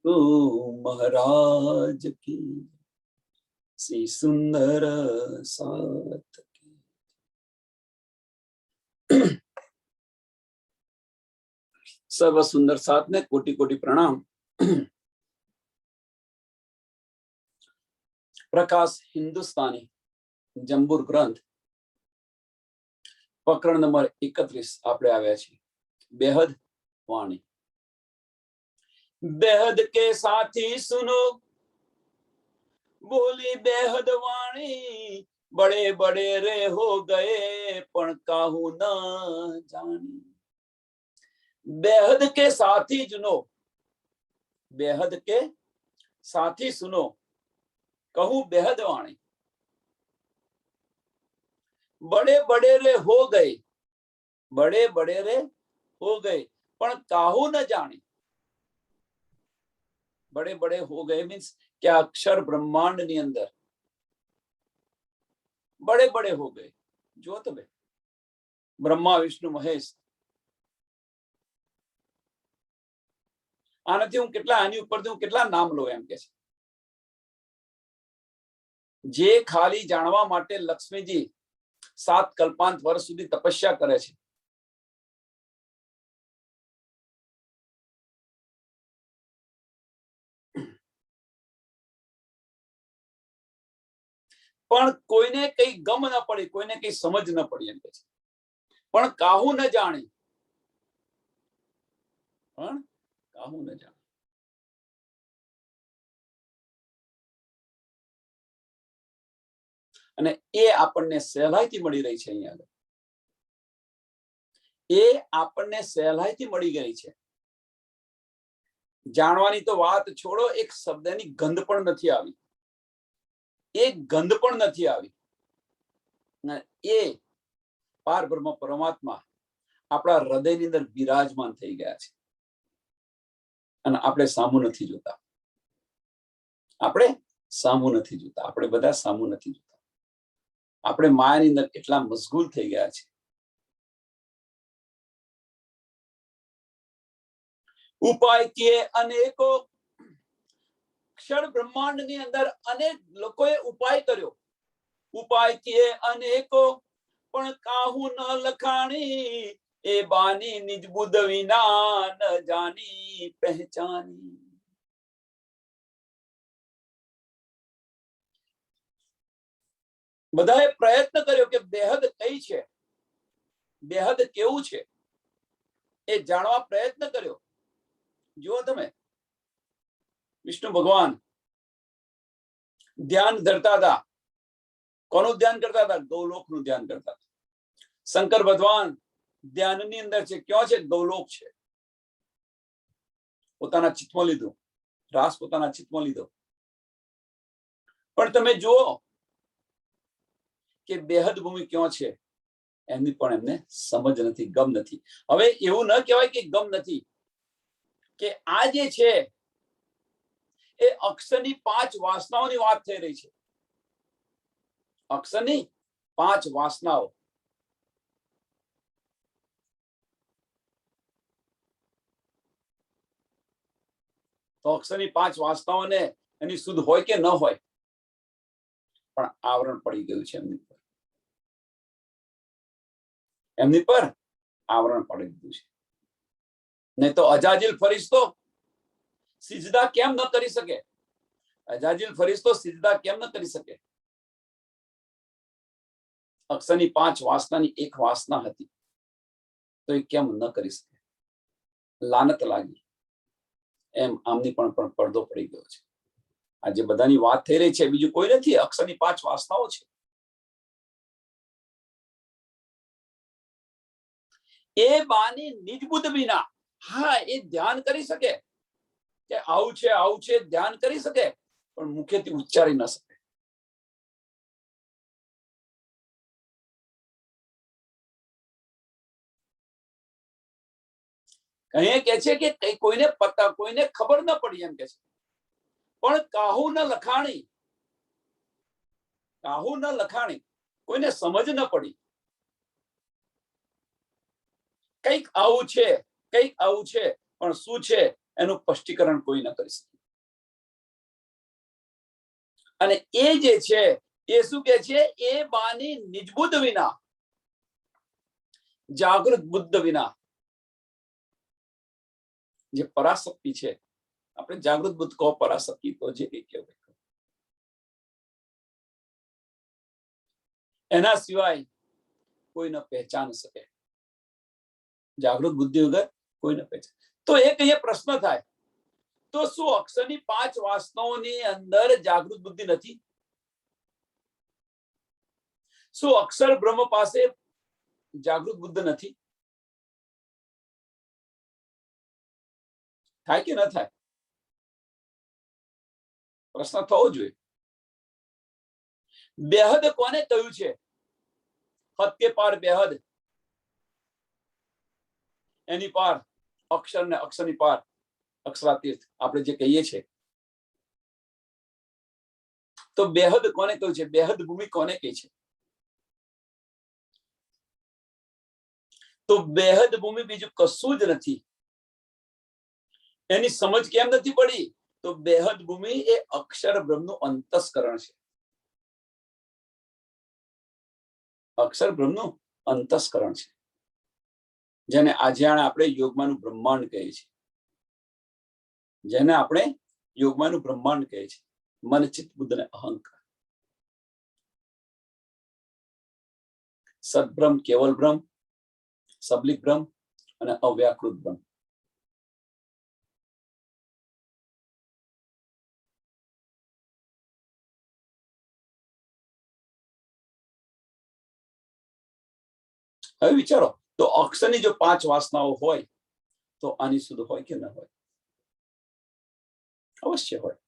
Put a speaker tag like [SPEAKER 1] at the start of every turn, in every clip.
[SPEAKER 1] महाराज की श्री सुंदर सात की। सर्व सुंदर सात ने कोटि कोटि प्रणाम। प्रकाश हिंदुस्तानी जंबूर ग्रंथ प्रकरण नंबर 31 આપણે આવ્યા છીએ। बेहद वाणी। बेहद के साथी सुनो बोली बेहद वाणी, बड़े बड़े रे हो गए पण काहू न जानी। बेहद के साथी सुनो, बेहद के साथी सुनो, कहूं बेहद वाणी। बड़े बड़े रे हो गए, बड़े बड़े रे हो गए पण काहू न जानी। बड़े बड़े हो गए मीन्स क्या अक्षर ब्रह्मांड ની અંદર बड़े बड़े हो गए। जो તમે ब्रह्मा विष्णु महेश આનાથી હું કેટલા આની ઉપરથી હું કેટલા નામ લો એમ કે છે। જે ખાલી જાણવા માટે લક્ષ્મીજી 7 કલ્પાંત વર્ષ સુધી તપસ્યા કરે છે। પણ કોઈને કઈ ગમ ન પડી, કોઈને કઈ સમજ ન પડી એમ કે છે। પણ કાહુ ન જાણી, પણ કાહુ ન જાણી। અને એ આપણને સહેલાઈથી મળી રહી છે। અહીંયા એ આપણને સહેલાઈથી મળી ગઈ છે। જાણવાની તો વાત છોડો, એક શબ્દની ગંધ પણ નથી આવી, એક ગંધ પણ નથી આવી। એ પાર બ્રહ્મ પરમાત્મા આપણા હૃદયની અંદર બિરાજમાન થઈ ગયા છે અને આપણે સામું નથી જોતા। આપણે સામું નથી જોતા, આપણે બધા સામું નથી જોતા। આપણે માયાની અંદર એટલા મશગુલ થઈ ગયા છે। ઉપાય કે અનેકો, क्षर ब्रह्मांड ની અંદર અનેક લોકોએ ઉપાય કર્યો। ઉપાય કે અનેકો પણ કાહુ ન લખાણી, એ બાની નિજ બુદ્ધ વિના ન જાની પહેચાની। બધાએ પ્રયત્ન કર્યો કે બેહદ કઈ છે, બેહદ કેવું છે એ જાણવા પ્રયત્ન કર્યો। જો તમે विष्णु भगवान ध्यान धरता था, કોનું ધ્યાન કરતા હતા? ગૌલોકનું ધ્યાન કરતા હતા। શંકર ભગવાન ધ્યાનની અંદર છે, ક્યાં છે? ગૌલોક છે। પોતાના ચિત્તમાં લીધું, રાસ પોતાના ચિત્તમાં લીધો। પણ તમે જુઓ કે બેહદ ભૂમિ ક્યાં છે એમની પણ એમને સમજ નથી, ગમ નથી। હવે એવું ન કહેવાય કે ગમ નથી, કે આ જે છે એ અક્ષરની 5 વાસનાઓની વાત થઈ રહી છે। અક્ષરની 5 વાસનાઓ। તો અક્ષરની 5 વાસનાઓને એની શુદ્ધ હોય કે ન હોય, પણ આવરણ પડી ગયું છે એમની પર, એમની પર આવરણ પડી ગયું છે। નહીં તો અજાજીલ ફરિશ્તો સિજદા કેમ ન કરી શકે? અજાજીલ ફરિશ્તો સિજદા કેમ ન કરી શકે? અક્ષરની 5 વાસનાની એક વાસના હતી તો એ કેમ ન કરી શકે? લાનત લાગી એમ આમની પણ પડદો પડી ગયો છે। આ જે બધાની વાત થઈ રહી છે બીજું કોઈ નથી, અક્ષરની 5 વાસનાઓ છે। એ બાની નિજ બુદ્ધ વિના, હા એ ધ્યાન કરી શકે કે આવું છે ધ્યાન કરી શકે, પણ મુખેથી ઉચ્ચારી ન શકે। કહીએ કે છે કે કોઈને પતા, કોઈને ખબર ન પડી એમ કે છે, પણ કાહુ ન લખાણી, કાહુ ન લખાણી, કોઈને સમજ ન પડી। કંઈક આવું છે, કંઈક આવું છે, પણ શું છે એનું સ્પષ્ટીકરણ કોઈ ન કરી શકે। અને એ જે છે એ શું કે છે, એ બાની નિજબુદ્ધ વિના, જાગૃત બુદ્ધ વિના જે પરાશક્તિ છે, આપણે જાગૃત બુદ્ધ કહો, પરાશક્તિ તો જે કઈ કહેવાય, એના સિવાય કોઈ ન પહેચાન શકે, જાગૃત બુદ્ધિ વગર કોઈ ન પહેચાન. તો એક અહીંયા પ્રશ્ન થાય, તો શું અક્ષરની 5 વાસનાઓની અંદર જાગૃત બુદ્ધિ નથી? શું અક્ષર બ્રહ્મ પાસે જાગૃત બુદ્ધ નથી? થાય કે ન થાય? પ્રશ્ન થવો જોઈએ. બેહદ કોને કહ્યું છે? હદ કે પાર બેહદ, એની પાર અક્ષર ને અક્ષરની પાર અક્ષરાતીત આપણે જે કહીએ છીએ. તો બેહદ કોને કહ્યું છે? બેહદ ભૂમિ કોને કહી છે? તો બેહદ ભૂમિ બીજું કશું જ નથી. એની સમજ કેમ નથી પડી? તો બેહદ ભૂમિ એ અક્ષર બ્રહ્મનું અંતસ્કરણ છે. અક્ષર બ્રહ્મનું અંતસ્કરણ છે, જેને આજે આપણે યોગમાનું બ્રહ્માંડ કહીએ છીએ, જેને આપણે યોગમાનું બ્રહ્માંડ કહે છે. મન, ચિત્ત, બુદ્ધ અને અહંકાર. સદબ્રહ્મ, કેવલ બ્રહ્મ, સબલિક બ્રહ્મ અને અવ્યાકૃત બ્રહ્મ. હવે વિચારો, તો અક્ષરની જો 5 વાસનાઓ હોય તો આની શુદ્ધ હોય કે ન હોય? અવશ્ય હોય.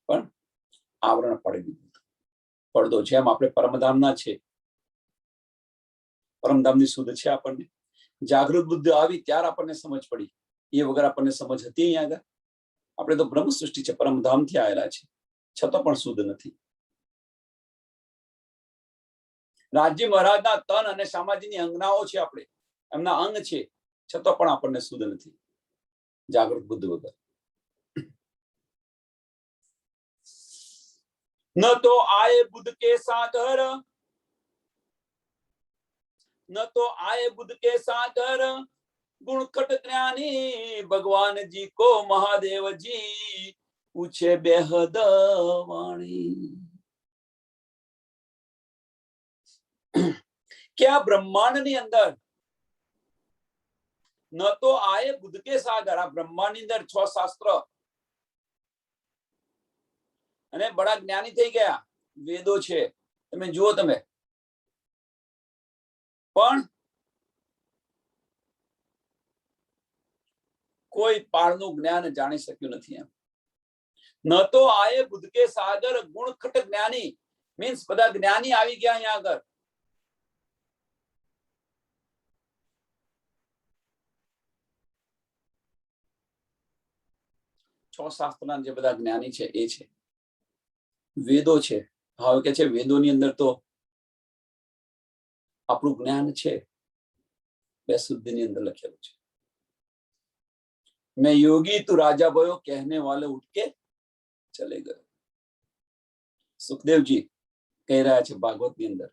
[SPEAKER 1] પણ આવરણ પાડી દીધું. પડદો, જેમ આપણે પરમધામના છે, પરમધામની શુદ્ધ છે આપણને. જાગૃત બુદ્ધિ આવી ત્યારે આપણને સમજ પડી, એ વગર આપણને સમજ હતી અહીંયા આગળ? આપણે તો બ્રહ્મ સૃષ્ટિ છે, પરમધામથી આવેલા છે, છતાં પણ શુદ્ધ નથી. રાજ્ય મહારાજના તન અને સામાજિકની અંગનાઓ છે, આપણે એમના અંગ છે, છતાં પણ આપણને શુદ્ધ નથી જાગૃત બુદ્ધ વગર. ન તો આયે બુદ્ધ કે સાગર, ન તો आए बुद्ध के सागर, गुण कट ज्ञानी भगवान जी को महादेव जी पूछे बेहद वाणी. કે આ બ્રહ્માંડની અંદર ન તો આયે બુદ્ધ કે સાગર, આ બ્રહ્માંડની અંદર 6 શાસ્ત્ર અને બડા જ્ઞાની થઈ ગયા, વેદો છે, તમે જુઓ, તમે પણ કોઈ પારનું જ્ઞાન જાણી શક્યું નથી. એમ ન તો આયે બુદ્ધ કે સાગર, ગુણ ખટ જ્ઞાની, મીન્સ બધા જ્ઞાની આવી ગયા અહીંયા આગળ. છ શાસ્ત્રના જે બધા જ્ઞાની છે એ છે, વેદો છે. હવે કે છે વેદોની અંદર તો આપણું જ્ઞાન છે, 2 શુદ્ધિની અંદર લખેલું છે. मैं योगी तू राजा भयो, कहने वाले उठ के चले गए. સુખદેવજી કહી રહ્યા છે ભાગવતની અંદર.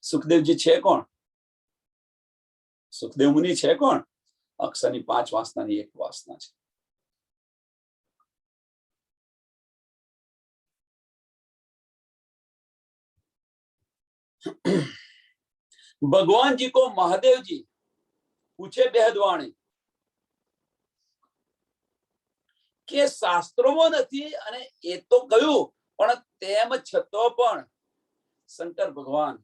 [SPEAKER 1] સુખદેવજી છે કોણ? સુખદેવ મુનિ છે કોણ? અક્ષરની 5 વાસનાની એક વાસના છે. ભગવાન જી કો મહાદેવજી પૂછે બેહદવાણી, કે શાસ્ત્રોમાં નથી અને એ તો કહ્યું, પણ તેમ છતાં પણ શંકર ભગવાન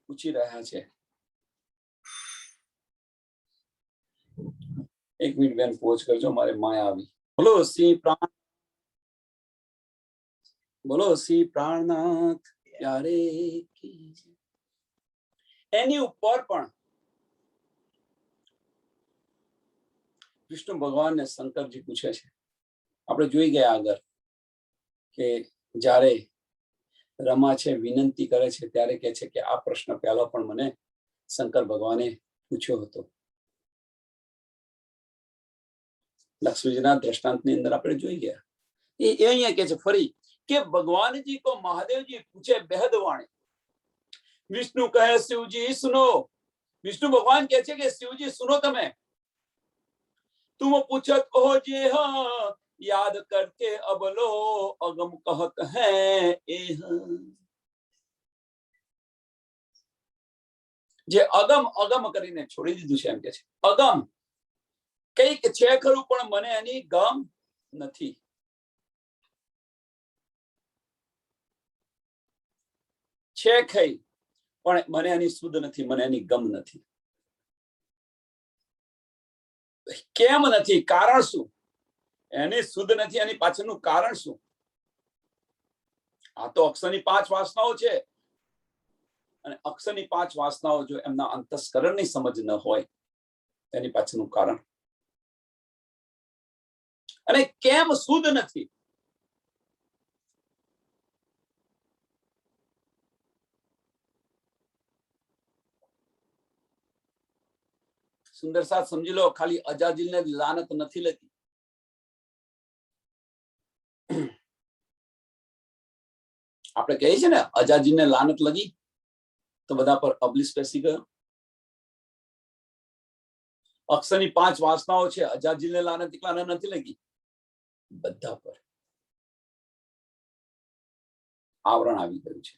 [SPEAKER 1] પૂછી રહ્યા છે. 1 મિનિટ બેન, પોઝ કરજો, મારે માયા આવી. બોલો શ્રી પ્રાણ, બોલો શ્રી પ્રાણનાથ પ્યારે કી. એની ઉપર પણ વિષ્ણુ ભગવાનને શંકરજી પૂછે છે. આપણે જોઈ ગયા આગળ કે જ્યારે રમા છે વિનંતી કરે છે ત્યારે કહે છે કે આ પ્રશ્ન પહેલા પણ મને શંકર ભગવાને પૂછ્યો હતો. લક્ષ્મીજીના દ્રષ્ટાંતની અંદર આપણે જોઈ ગયા. એ અહીંયા કે છે ફરી કે ભગવાનજી को महादेव जी पूछे बेहद वाणी. विष्णु कहे शिव जी सुनो. विष्णु भगवान कहे छे के शिव जी सुनो તમે. तुम पूछत हो जे हाँ याद करके अब लो अगम कहत है एह. જે અગમ અગમ કરીને છોડી દીધું છે એમ કે છે. અગમ કઈક છે ખરું પણ મને એની ગમ નથી. છે ખઈ પણ મને એની સુધ નથી, મને એની ગમ નથી. કેમ નથી? કારણ શું? એની સુધ નથી, એની પાછળનું કારણ શું? આ તો અક્ષરની 5 વાસનાઓ છે અને અક્ષરની 5 વાસનાઓ જો એમના અંતસ્કરણની સમજ ન હોય તેની પાછળનું કારણ. અને કેમ શુદ્ધ નથી? સુંદર સાથ સમજી લો, ખાલી અજાજીલને લાનત નથી લગી. આપણે કહીએ છીએ ને અજાજીને લાનત લગી તો બધા પર અબલિસ બેસી ગયો. અક્ષરની 5 વાસનાઓ છે, અજાજીલને લાનત એકલા નથી લગી, બધા પર આવરણ આવી ગયું છે.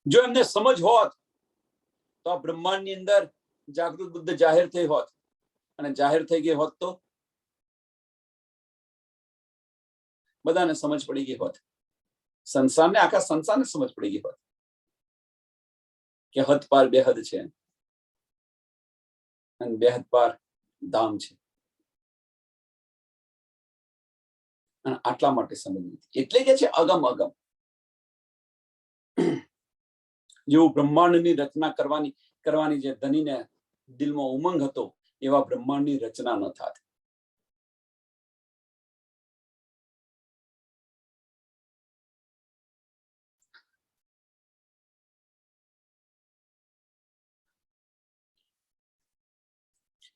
[SPEAKER 1] જો એમને સમજ હોત તો આ બ્રહ્માંડની અંદર જાગૃત બુદ્ધ જાહેર થઈ હોત, અને જાહેર થઈ ગઈ હોત તો બધાને સમજ પડી ગઈ હોત. સંસારને, આખા સંસારને સમજ પડી ગઈ હોત કે હદ પાર બેહદ છે અને બેહદ પાર ધામ છે. અને આટલા માટે સમજવું, એટલે કે છે અગમ અગમ. જેવું બ્રહ્માંડની રચના કરવાની જે ધનીને દિલમાં ઉમંગ હતો, એવા બ્રહ્માંડની રચના ન થાત.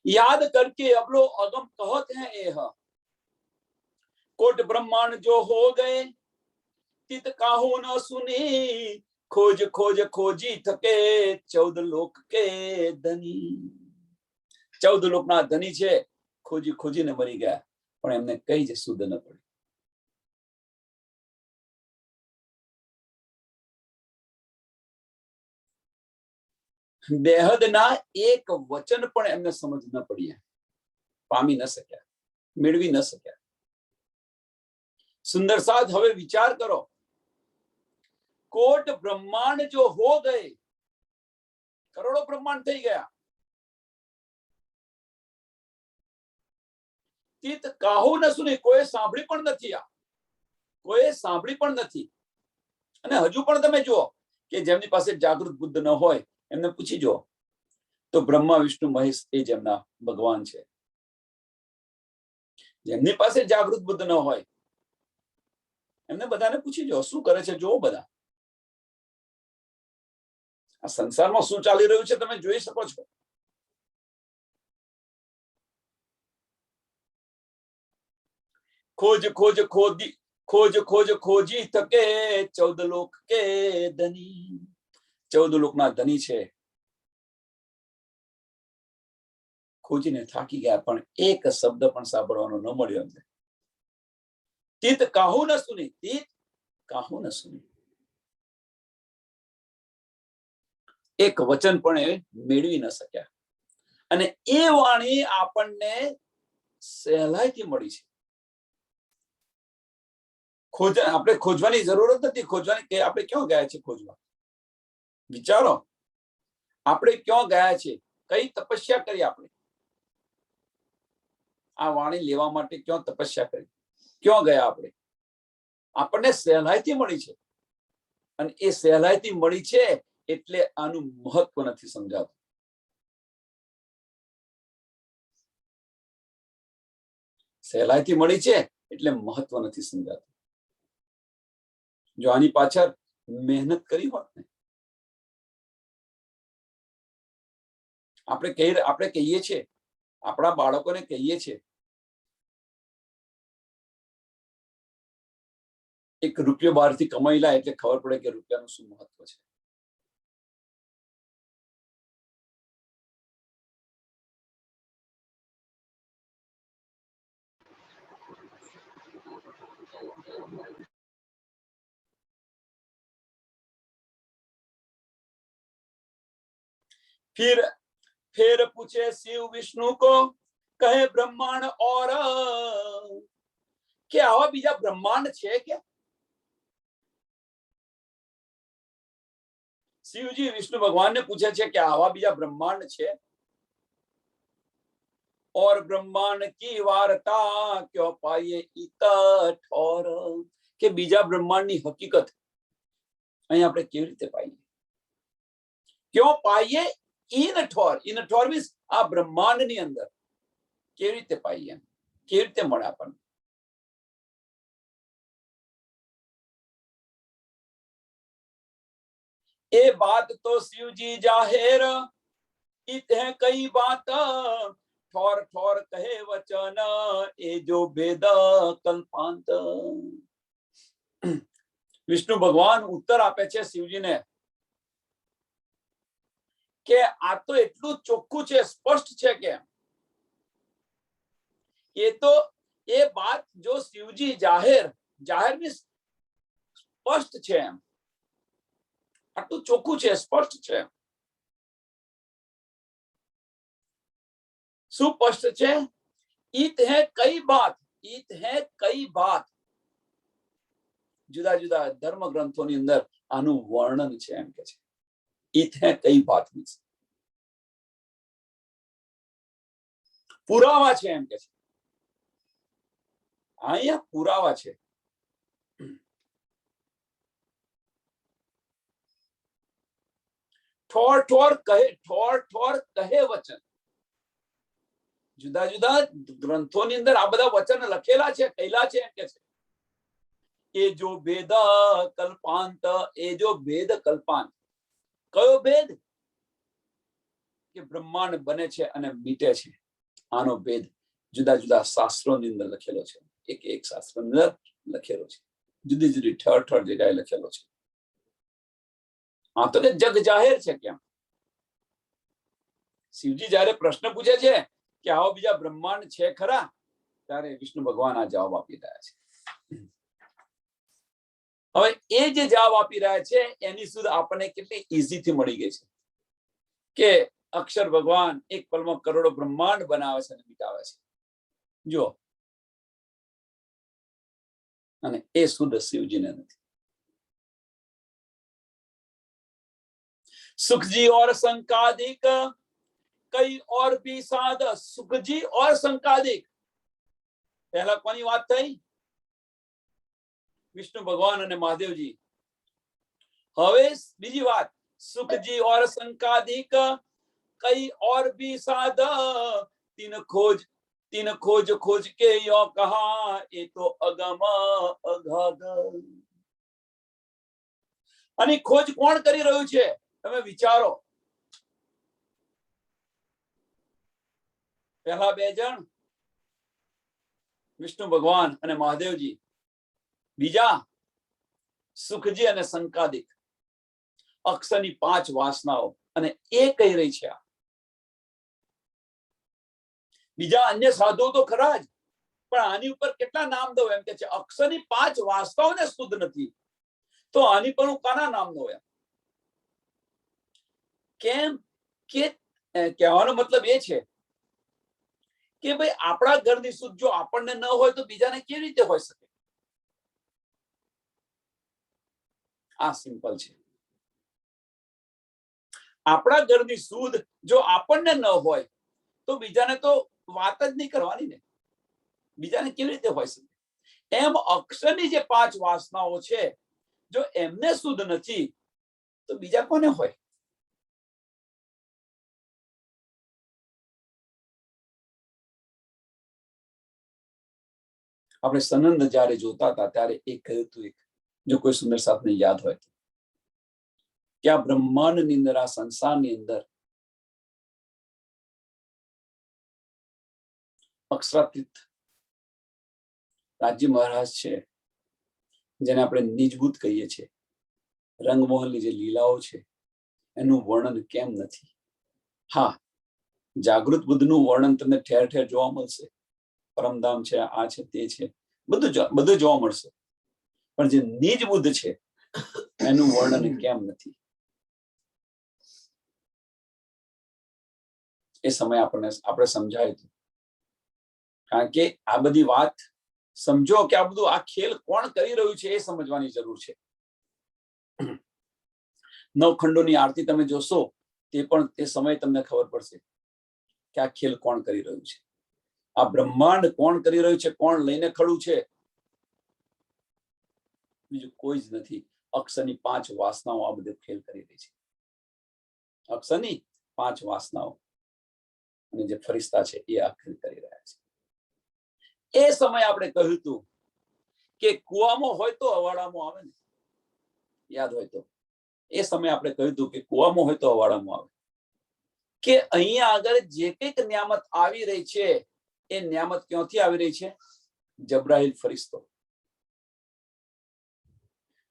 [SPEAKER 1] याद करके अब लो अगम कहत है एह. कोट ब्रह्मांड जो हो गए तित काहू न सुनी. खोज खोज खोजी थके 14 लोक के धनी. 14 લોકના ધની છે, ખોજી ખોજીને મરી ગયા પણ એમને કઈ જ સુધ ન પડી. બેહદના એક વચન પણ એમને સમજ ન પડી, પામી ન શક્યા, મેળવી ન શક્યા. સુંદર સાથ, હવે વિચાર કરો, कोट ब्रह्मांड जो हो गए, करोड़ों ब्रह्मांड થઈ ગયા, તીત કાહુ ન સુની, કોઈ સાંભળી પણ નથી. આ કોઈ સાંભળી પણ નથી. અને હજુ પણ તમે જુઓ કે જેમની પાસે જાગૃત બુદ્ધ ન હોય એમને પૂછી જુઓ તો બ્રહ્મા વિષ્ણુ મહેશ એ જ એમના ભગવાન છે. જેમની પાસે જાગૃત બુદ્ધ ન હોય એમને બધાને પૂછી જુઓ શું કરે છે, જુઓ બધા. આ સંસારમાં શું ચાલી રહ્યું છે તમે જોઈ શકો છો. खोज खोज खोदी खोज खोज खोजी थके 14 लोक के धनी. 14 લોકના ધની છે, ખોજીને થાકી ગયા પણ એક શબ્દ પણ સાંભળવાનો ન મળ્યો એમને. તીત કાહુ ન સુની, તીત કાહુ ન સુની, એક વચન પણ એ મેળવી ન શક્યા. અને એ વાણી આપણને સહેલાઈથી મળી છે. આપણે ખોજવાની જરૂરત નથી. ખોજવાની કે આપણે ક્યાં ગયા છે ખોજવા? વિચારો, આપણે ક્યાં ગયા છે? કઈ તપસ્યા કરી આપણે? આ વાણી લેવા માટે ક્યાં તપસ્યા કરી? ક્યાં ગયા આપણે? આપણને સહેલાઈથી મળી છે, અને એ સહેલાઈથી મળી છે એટલે આનું મહત્વ નથી સમજાતું. સહેલાઈથી મળી છે એટલે મહત્વ નથી સમજાતું. જો આની પાછળ મહેનત કરી હોત ને, આપણે કહીએ છીએ, આપણા બાળકોને કહીએ છીએ, એક રૂપિયો બહારથી કમાઈ લાય એટલે ખબર પડે કે રૂપિયાનું શું મહત્વ છે. फिर पूछे शिव विष्णु को, कहे ब्रह्मांड और કે આવા બીજા બ્રહ્માંડ છે કે? शिवजी विष्णु भगवान ने पूछे છે કે આવા બીજા બ્રહ્માંડ છે? और ब्रह्मांड की वार्ता क्यों पाइए इत ठोर, કે બીજા બ્રહ્માંડની હકીકત અહીં આપણે કેવી રીતે પાઈએ? क्यों पाइए इन ठोर, इन ठोर मीन्स આ બ્રહ્માંડની અંદર કેવી રીતે પાઈએ, કેવી રીતે મળે આપણને? ये बात तो शिव जी जाहिर, इत है कई बात ठोर ठोर कहे वचन, ये जो वेद कल्पांत. વિષ્ણુ ભગવાન ઉત્તર આપે છે શિવજીને કે આ તો એટલું ચોખ્ખું છે, સ્પષ્ટ છે કે એ વાત જો શિવજી જાહેર મીન્સ સ્પષ્ટ છે, આટલું ચોખ્ખું છે, સ્પષ્ટ છે. શું સ્પષ્ટ છે? ઈત હે કઈ બાત, ઈત હે કઈ બાત. જુદા જુદા ધર્મ ગ્રંથોની અંદર આનું વર્ણન છે એમ કે છે. ઈત હે કઈ બાત મીન્સ પુરાવા છે એમ કે છે. અહીંયા પુરાવા છે. ठोर ठोर कहे वचन. જુદા જુદા ગ્રંથોની અંદર આ બધા વચન લખેલા છે, કહેલા છે એમ કે છે. એ જો વેદ કલ્પાંત, એ જો વેદ કલ્પાંત, કયો ભેદ? કે બ્રહ્માંડ બને છે અને મીટે છે, આનો ભેદ જુદા જુદા શાસ્ત્રોની અંદર લખેલો છે. એક એક શાસ્ત્રની અંદર લખેલો છે, જુદી જુદી ઠર જગ્યાએ લખેલો છે. આ તો જગ જાહેર છે. કેમ? શિવજી જયારે પ્રશ્ન પૂછે છે કે આવો બીજા બ્રહ્માંડ છે ખરા, ત્યારે વિષ્ણુ ભગવાન આ જવાબ આપી રહ્યા છે. હવે એ જે જવાબ આપી રહ્યા છે એની સુધ આપણને કેટલી ઈઝીથી મળી ગઈ છે કે અક્ષર ભગવાન એક પલમાં કરોડો બ્રહ્માંડ બનાવે છે અને મિટાવે છે. જો, અને એ શુદ્ધ શિવજીને નથી. सुखजी और संकादिक कई और भी साध, सुखजी और संकादिक. पहला कोनी बात थई? विष्णु भगवान અને મહાદેવજી. હવે બીજી વાત, सुखजी और संकादिक कई और भी साध, तीन खोज खोज के यो कहा, ये तो अगम अगाध. અને ખોજ કોણ કરી રહ્યું છે? તમે વિચારો. પહેલા બે જણ વિષ્ણુ ભગવાન અને મહાદેવજી, બીજા સુખજી અને સંકાદિક. અક્ષરની 5 વાસનાઓ, અને એ કહી રહી છે. બીજા અન્ય સાધુઓ તો ખરા જ, પણ આની ઉપર કેટલા નામ દઉં એમ કે છે. અક્ષરની 5 વાસનાઓને શુદ્ધ નથી, તો આની પર હું કાના નામ દઉં એમ? કેમ કે કહેવાનો મતલબ એ છે કે ભાઈ આપણા ઘરની શુદ્ધ જો આપણને ન હોય તો બીજાને કેવી રીતે હોઈ શકે? આ સિમ્પલ છે. આપણા ઘરની શુદ્ધ જો આપણને ન હોય તો બીજાને તો વાત જ નહીં કરવાની ને, બીજાને કેવી રીતે હોઈ શકે? એમ અક્ષરની જે 5 વાસનાઓ છે, જો એમને શુદ્ધ નથી તો બીજા કોને હોય? આપણે સનંદ જ્યારે જોતા હતા ત્યારે એક કહ્યું હતું, એક જો કોઈ સુંદર સાથને યાદ હોય તો, કે આ બ્રહ્માંડની અંદર, આ સંસારની અંદર અક્ષરાતીત રાજી મહારાજ છે, જેને આપણે નિજબુદ્ધ કહીએ છીએ, રંગમોહનની જે લીલાઓ છે એનું વર્ણન કેમ નથી? હા, જાગૃત બુદ્ધનું વર્ણન તમને ઠેર ઠેર જોવા મળશે. પરમધામ છે, આ છે, તે છે, બધું જોવા મળશે. પણ જે નિજ બુદ્ધ છે એનું વર્ણન કેમ નથી? એ સમય આપણે સમજાયું હતું. કારણ કે આ બધી વાત સમજો કે આ બધું આ ખેલ કોણ કરી રહ્યું છે એ સમજવાની જરૂર છે. નવખંડોની આરતી તમે જોશો તે પણ તે સમયે તમને ખબર પડશે કે આ ખેલ કોણ કરી રહ્યું છે, આ બ્રહ્માંડ કોણ કરી રહ્યું છે, કોણ લઈને ખડું છે? બીજું કોઈ જ નથી. અક્ષરની 5 વાસનાઓ આ બધું ખેલ કરી રહી છે. અક્ષરની 5 વાસનાઓ અને જે ફરિશ્તા છે એ આ ખેલ કરી રહ્યા છે. એ સમયે આપણે કહ્યું હતું કે કુવામાં હોય તો અવાડામાં આવે ને, યાદ હોય તો. એ સમયે આપણે કહ્યું હતું કે કુવામાં હોય તો અવાડામાં આવે. કે અહીંયા આગળ જે કંઈક નિયામત આવી રહી છે એ નિયામત ક્યાંથી આવી રહી છે? જબ્રાઈલ ફરિશ્તો.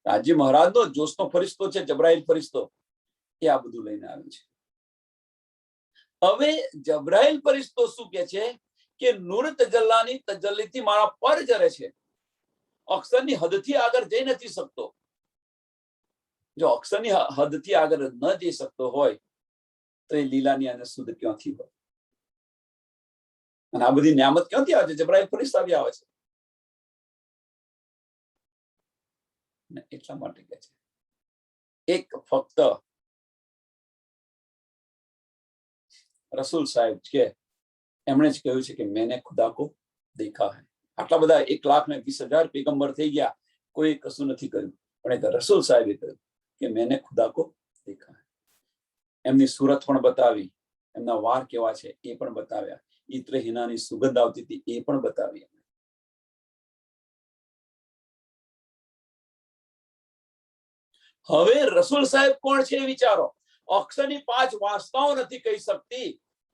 [SPEAKER 1] રાજી મહારાજનો જોશનો ફરિશ્તો છે જબ્રાઈલ ફરિશ્તો, એ આ બધું લઈને આવ્યું છે. હવે જબ્રાઈલ ફરિશ્તો શું કે છે કે નૂર તજલ્લાની તજલ્લીથી મારા પર જરે છે, અક્ષરની હદથી આગળ જઈ નથી શકતો. જો અક્ષરની હદથી આગળ ન જઈ શકતો હોય તો એ લીલાની અને શુદ્ધ ક્યાંથી હોય? અને આ બધી નિયામત ક્યાંથી આવે છે? જબ્રાઈલ ફરિશ્તા આવી આવે છે. એટલા માટે કહે છે એક ફક્ત રસૂલ સાહેબ કે એમણે જ કહ્યું છે કે મેને ખુદા કો દેખા હૈ. આટલા બધા 1,20,000 પેગંબર થઈ ગયા, કોઈ કશું નથી કર્યું, પણ એક રસૂલ સાહેબે કહ્યું કે મેને ખુદા કો દેખા હૈ. એમની સુરત પણ બતાવી, એમના વાર કેવા છે એ પણ બતાવ્યા, ઈત્ર હિનાની સુગંધ આવતી હતી એ પણ બતાવી. હવે રસૂલ સાહેબ કોણ છે વિચારો. અક્ષરની 5 વાસનાઓ નથી કહી શકતી,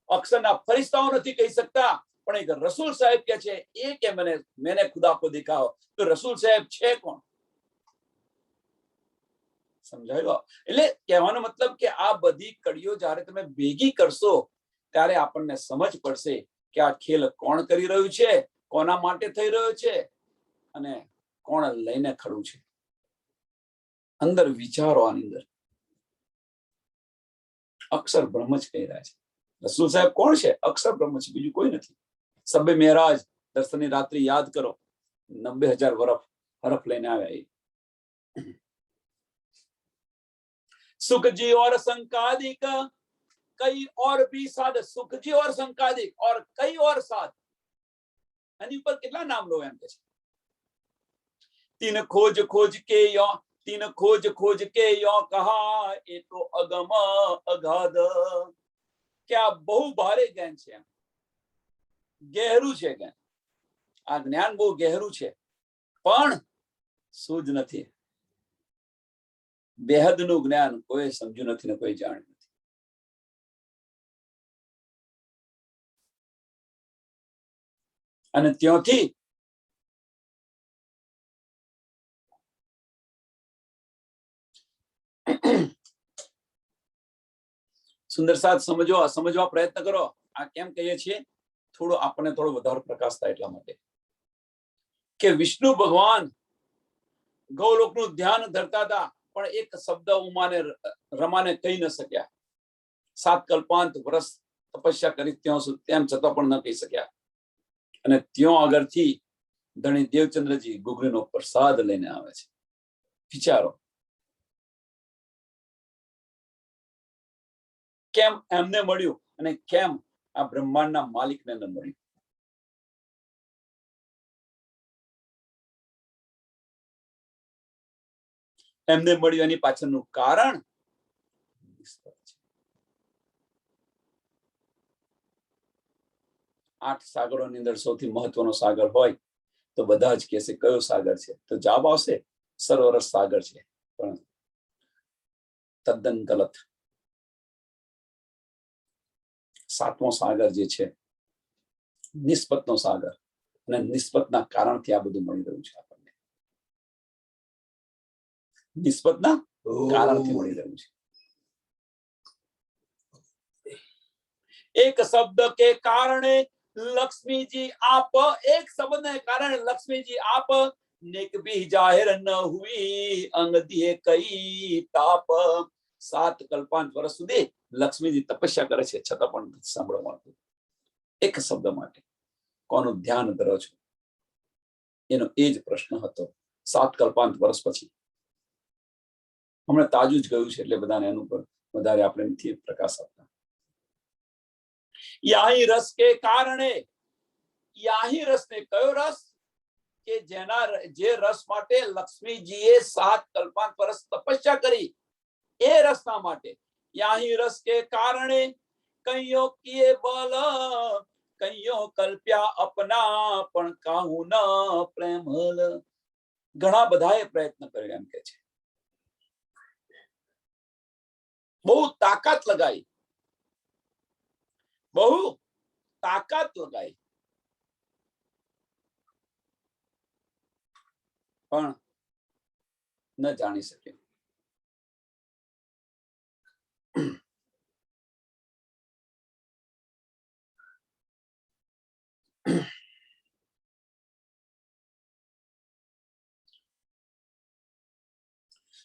[SPEAKER 1] અક્ષરના ફરિશ્તાઓ નથી કહી શકતા, પણ એક રસૂલ સાહેબ કે છે એ કે મેને ખુદા કો દેખા. તો રસૂલ સાહેબ છે કોણ? સમજાયું? એટલે કહેવાનો મતલબ કે આ બધી કડીઓ જ્યારે તમે ભેગી કરશો ત્યારે આપણને સમજ પડશે કે આ ખેલ કોણ કરી રહ્યું છે, કોના માટે થઈ રહ્યો છે અને કોણ લઈને ખડું છે. અંદર વિચારો. આની અંદર અક્ષર બ્રહ્મ જ કહી રહ્યા છે. રસૂલ સાહેબ કોણ છે? અક્ષર બ્રહ્મ છે, બીજું કોઈ નથી. સબે મેરાજ દર્શનની રાત્રિ યાદ કરો, 90,000 હરફ લઈને આવ્યા. એ सुख जी और संकादिक कई और भी साध, सुख जी और संकादिक और कई और साध. એની ઉપર કેટલા નામ લો એમ કે છે. तीन खोज खोज के यो, तीन खोज खोज के यो कहा એ તો અગમ અગાધ. કે આ બહુ ભારે જ્ઞાન છે, ગહેરું છે જ્ઞાન. આ જ્ઞાન બહુ ગહેરું છે પણ સૂઝ નથી. બેહદનું જ્ઞાન કોઈ સમજ્યું નથી ને કોઈ જાણ્યું નથી. અને ત્યાંથી સુંદર સાથ સમજવા પ્રયત્ન કરો. આ કેમ કહીએ છીએ? આપણને થોડો વધારે પ્રકાશ થાય એટલા માટે કે વિષ્ણુ ભગવાન ગૌલોકનું ધ્યાન ધરતા હતા પણ એક શબ્દ ઉમાને રમાને કહી ન શક્યા. 7 કલ્પાંત વર્ષ તપસ્યા કરી તેમ છતાં પણ ન કહી શક્યા. અને ત્યાં આગળથી ધણી દેવચંદ્રજી ગુગરીનો પ્રસાદ લઈને આવે છે. વિચારો કેમ એમને મળ્યું અને કેમ આ બ્રહ્માંડના માલિકને ન મળ્યું. એમને મળ્યું એની પાછળનું કારણ 8 સાગરોની અંદર સૌથી મહત્વનો સાગર હોય તો બધા જ કહેશે કયો સાગર છે? તો જવાબ આવશે સરોવર સાગર છે. પણ તદ્દન ગલત. 7મો સાગર જે છે નિસ્બતનો સાગર અને નિસ્બતના કારણથી આ બધું મળી રહ્યું છે આપણને. નિસ્બતના કારણથી મળી રહ્યું છે. એક શબ્દ કે કારણે લક્ષ્મીજી આપ, એક શબ્દને કારણે લક્ષ્મીજી આપ, નેક ભી જાહેર ન હુઈ અંગ દિએ કઈ તાપ. 7 કલ્પાંત વર્ષ સુધી લક્ષ્મીજી તપસ્યા કરે છે, છતાં પણ નથી સાંભળવા મળતું. એક શબ્દ માટે કોનું ધ્યાન ધરો છો, એનો એ જ પ્રશ્ન હતો 7 કલ્પાંત વર્ષ પછી. હમણાં તાજું જ ગયું છે એટલે બધાને એનું પર વધારે આપણે નથી પ્રકાશ આપતા. યાહી રસ કે કારણે, યાહી રસ ને કયો રસ કે જે રસ માટે લક્ષ્મીજીએ 7 કલ્પાંત વર્ષ તપસ્યા કરી, એ રસના માટે. યાહી રસ કે કારણે કઈયો કિએ બલ, કઈયો કલ્પ્યા અપના, પણ કાહું ન પ્રેમલ. ઘણા બધાએ પ્રયત્ન કર્યો એમ કે છે, બહુ તાકાત લગાઈ, બહુ તાકાત લગાઈ, પણ ન જાણી શકે.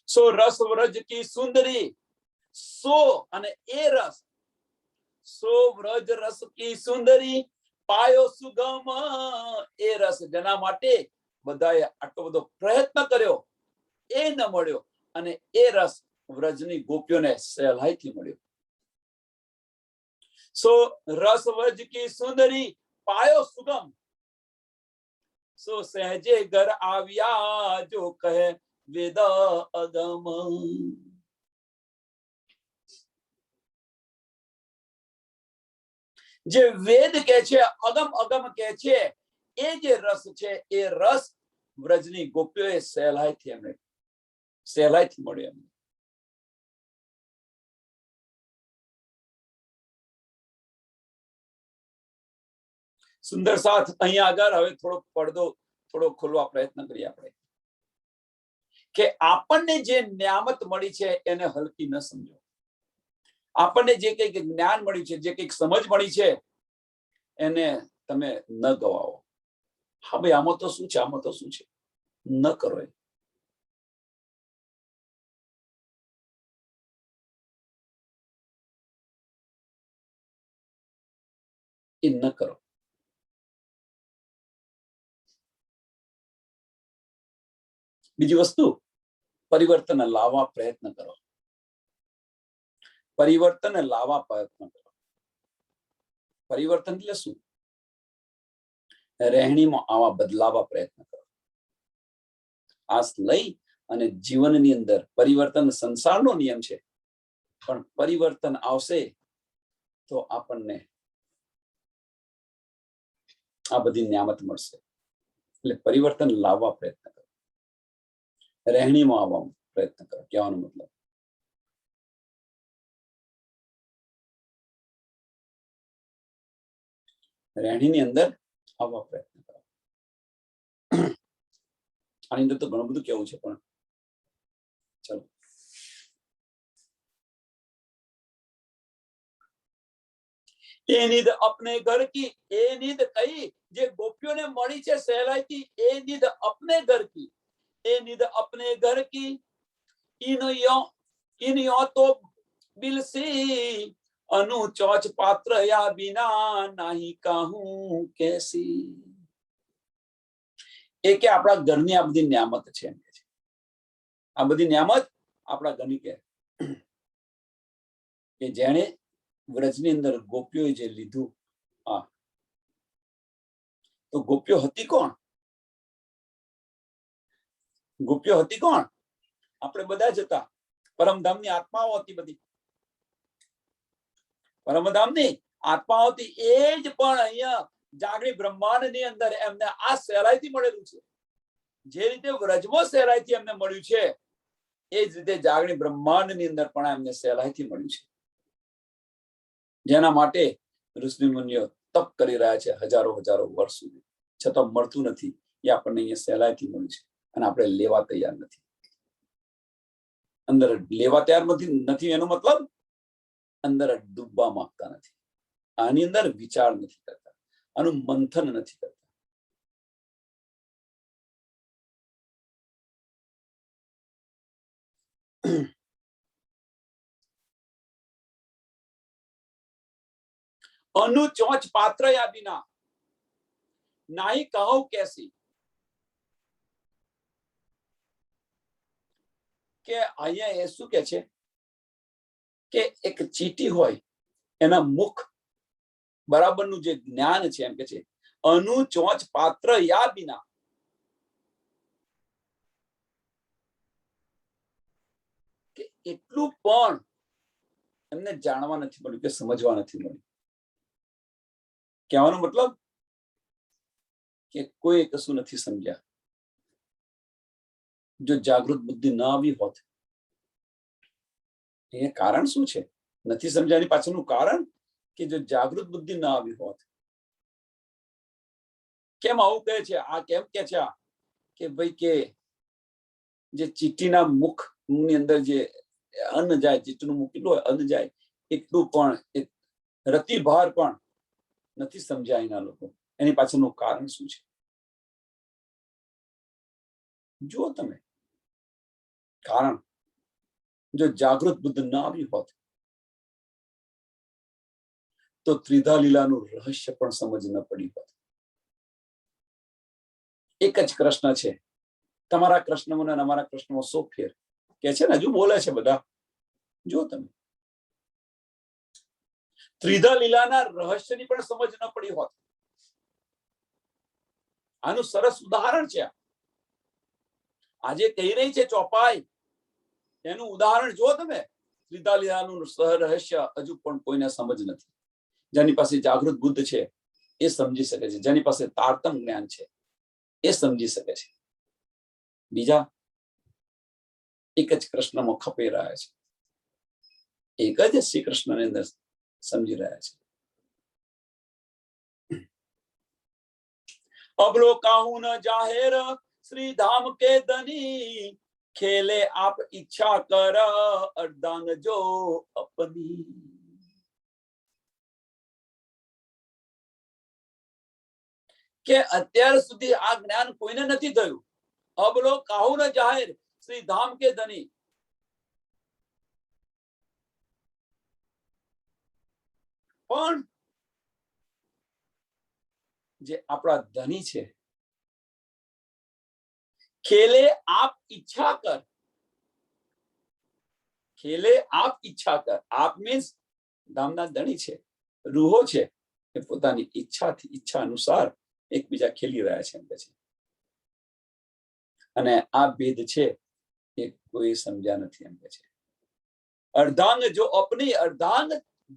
[SPEAKER 1] સો રસ વ્રજ કી સુંદરી, સો અને એ રસ, સો વ્રજ રસ કી સુંદરી, પાયો સુગમ એ રસ, જેના માટે બધાએ આટલો બધો પ્રયત્ન કર્યો, એ ન મળ્યો, અને એ રસ વ્રજની ગોપીઓને સહેલાઈથી મળ્યો. સો રસ વ્રજ કી સુંદરી, પાયો સુગમ, સો સહેજે ઘર આવ્યા જો કહે વેદ અગમ. જે વેદ કે છે, અગમ અગમ કે છે, એ જે રસ છે, એ રસ વ્રજની ગોપીઓએ સહેલાઈથી મળ્યો એમને. સુંદર સાથ અહીંયા આગળ હવે થોડો પડદો થોડો ખોલવા પ્રયત્ન કરીએ આપણે, કે આપણને જે નિયામત મળી છે એને હલકી ન સમજો. આપણને જે કંઈક જ્ઞાન મળ્યું છે, જે કંઈક સમજ મળી છે, એને તમે ન ગવાઓ. હા ભાઈ, આમાં તો શું છે, આમાં તો શું છે, ન કરો. એ ન કરો. બીજી વસ્તુ, પરિવર્તન લાવવા પ્રયત્ન કરો. પરિવર્તન લાવવા પ્રયત્ન કરો. પરિવર્તન એટલે શું? રહેણીમાં આવા બદલાવા પ્રયત્ન કરો. આસ લઈ અને જીવનની અંદર પરિવર્તન સંસારનો નિયમ છે, પણ પરિવર્તન આવશે તો આપણને આ બધી નિયામત મળશે. એટલે પરિવર્તન લાવવા પ્રયત્ન કરો, રહેણીમાં આવવા પ્રયત્ન કરો. કહેવાનો મતલબ રહેણીની અંદર આવવા પ્રયત્ન કરો. આની અંદર તો ઘણું બધું કેવું છે, પણ ચલો. એ નીંદ અપને ઘર કી, એ નીંદ કઈ જે ગોપીઓને મળી છે સહેલાઈથી, એ નીંદ અપને ઘર કી, એ નીંદ અપને ઘર કી, ઇન યો તો બિલસી, અनु चौच पात्र या बिना नहीं कहूं कैसी. એ કે આપણા ઘરની આ બધી નિયામત છે, આ બધી નિયામત આપણા ઘરની કે જેણે વ્રજની અંદર ગોપીઓએ જે લીધું. હા, તો ગોપીઓ હતી કોણ? ગોપીઓ હતી કોણ? આપણે બધા જ હતા. પરમધામની આત્માઓ હતી બધી. પરમધામની આત્માઓ હતી, એ જ પણ અહીંયા જાગણી બ્રહ્માંડની અંદર એમને આ સહેલાઈથી મળેલું છે. જે રીતે વ્રજમાં સહેલાઈથી એમને મળ્યું છે, એ જ રીતે જાગણી બ્રહ્માંડની અંદર પણ એમને સહેલાઈથી મળ્યું છે. જેના માટે ઋષિ મુનિઓ તપ કરી રહ્યા છે હજારો હજારો વર્ષ સુધી, છતાં મળતું નથી. એ આપણને અહીંયા સહેલાઈથી મળ્યું છે અને આપણે લેવા તૈયાર નથી. અંદર લેવા તૈયાર નથી એનો મતલબ અંદર ડૂબવા માંગતા નથી, આની અંદર વિચાર નથી કરતા, આનું મંથન નથી કરતા. अनुचोच पात्र या बिना नाही કહો કેસી, કે અહીંયા એ શું કે છે કે એક ચીટી હોય એના મુખ બરાબરનું જે જ્ઞાન છે એમ કે છે अनुचोच पात्र या बिना, કે એટલું પણ એમને જાણવા નથી મળ્યું કે સમજવા નથી મળ્યું. કહેવાનો મતલબ કે કોઈ કશું નથી સમજ્યા. જો જાગૃત બુદ્ધિ ના આવી હોત, એ કારણ શું છે? નથી સમજ્યાની પાછળનું કારણ કે જો જાગૃત બુદ્ધિ ના આવી હોત. કેમ આવું કહે છે? આ કેમ કે છે કે ભાઈ કે જે ચીટીના મુખની અંદર જે અન્ન જાય, ચીટીનું મુખ કેટલું અન્ન જાય એટલું પણ એક રતિભાર પણ નથી સમજ્યા એના લોકો. એની પાછળનું કારણ શું છે? જુઓ તમે કારણ. જો જાગૃત બુદ્ધ ના આવી હોત તો ત્રિધા લીલાનું રહસ્ય પણ સમજ ન પડી હોત. એક જ કૃષ્ણ છે, તમારા કૃષ્ણમાં અને અમારા કૃષ્ણમાં સો ફેર કે છે ને, હજુ બોલે છે બધા. જો તમે ત્રિધા લીલાના રહસ્યની પણ સમજ ન પડી હોત. આનું સરસ ઉદાહરણ છે. આજે કહી રહી છે ચોપાઈ, એનું ઉદાહરણ જો તમે. ત્રિધા લીલાનું રહસ્ય હજુ પણ કોઈને સમજ નથી. જેની પાસે જાગૃત બુદ્ધ છે એ સમજી શકે છે, જેની પાસે તારતમ જ્ઞાન છે એ સમજી શકે છે. બીજા એક જ કૃષ્ણમાં ખપી રહ્યા છે, એક જ શ્રી કૃષ્ણની અંદર સમજી રહ્યા છે. અબલોકાહુ ન જાહેર શ્રી ધામ કે ધની, ખેલે આપ ઈચ્છા કર અર્ધાંગ જો અપની. કે અત્યાર સુધી આ જ્ઞાન કોઈને નથી થયું. અબલોકાહુ ન જાહેર શ્રી ધામ કે ધની, પણ જે આપણા ધની છે, ખેલે આપ ઈચ્છા કર. ખેલે આપ ઈચ્છા કર. આપ મીન્સ ધામના ધણી છે, રૂહો છે, એ પોતાની ઈચ્છાથી ઈચ્છા અનુસાર એકબીજા ખેલી રહ્યા છે એમ કે છે. અને આ ભેદ છે એ કોઈ સમજ્યા નથી એમ કે છે. અર્ધાંગ જો અપની, અર્ધાંગ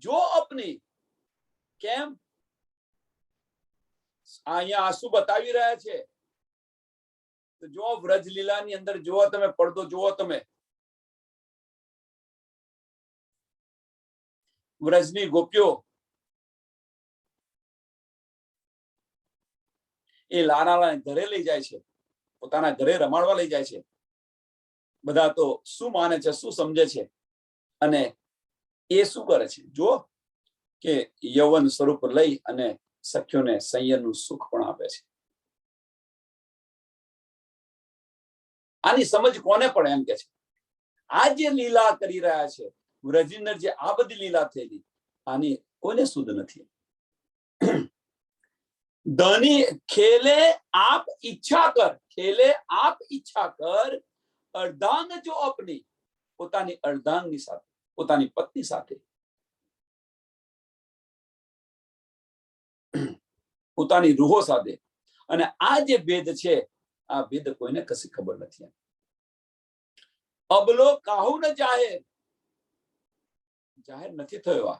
[SPEAKER 1] જો અપની. કેમ? અહીંયા આંસુ બતાવી રહ્યા છે. તો જો વ્રજ લીલાની અંદર જુઓ તમે, પડદો જુઓ તમે. વ્રજની ગોપીઓ એ લાલાને ઘરે લઈ જાય છે, પોતાના ઘરે રમાડવા લઈ જાય છે. બધા તો શું માને છે, શું સમજે છે, અને એ શું કરે છે? જુઓ કે યૌવન સ્વરૂપ લઈ અને સખ્યોને સંયમનું સુખ પણ આપે છે. આની સમજ કોને પડે એમ કે છે. આ જે લીલા કરી રહ્યા છે વ્રજની જે આ બધી લીલા થયેલી, આની કોઈને સુધ નથી. ધની ખેલે આપ ઈચ્છા કર, ખેલે આપ ઈચ્છા કર અર્ધાંગ જો અપની. પોતાની અર્ધાંગની સાથે, પોતાની પત્ની સાથે, પોતાની રૂહો સાથે. અને આ જે ભેદ છે, આ ભેદ કોઈને કશી ખબર નથી. અબલો કાહુ ન જાહેર, જાહેર નથી થયો.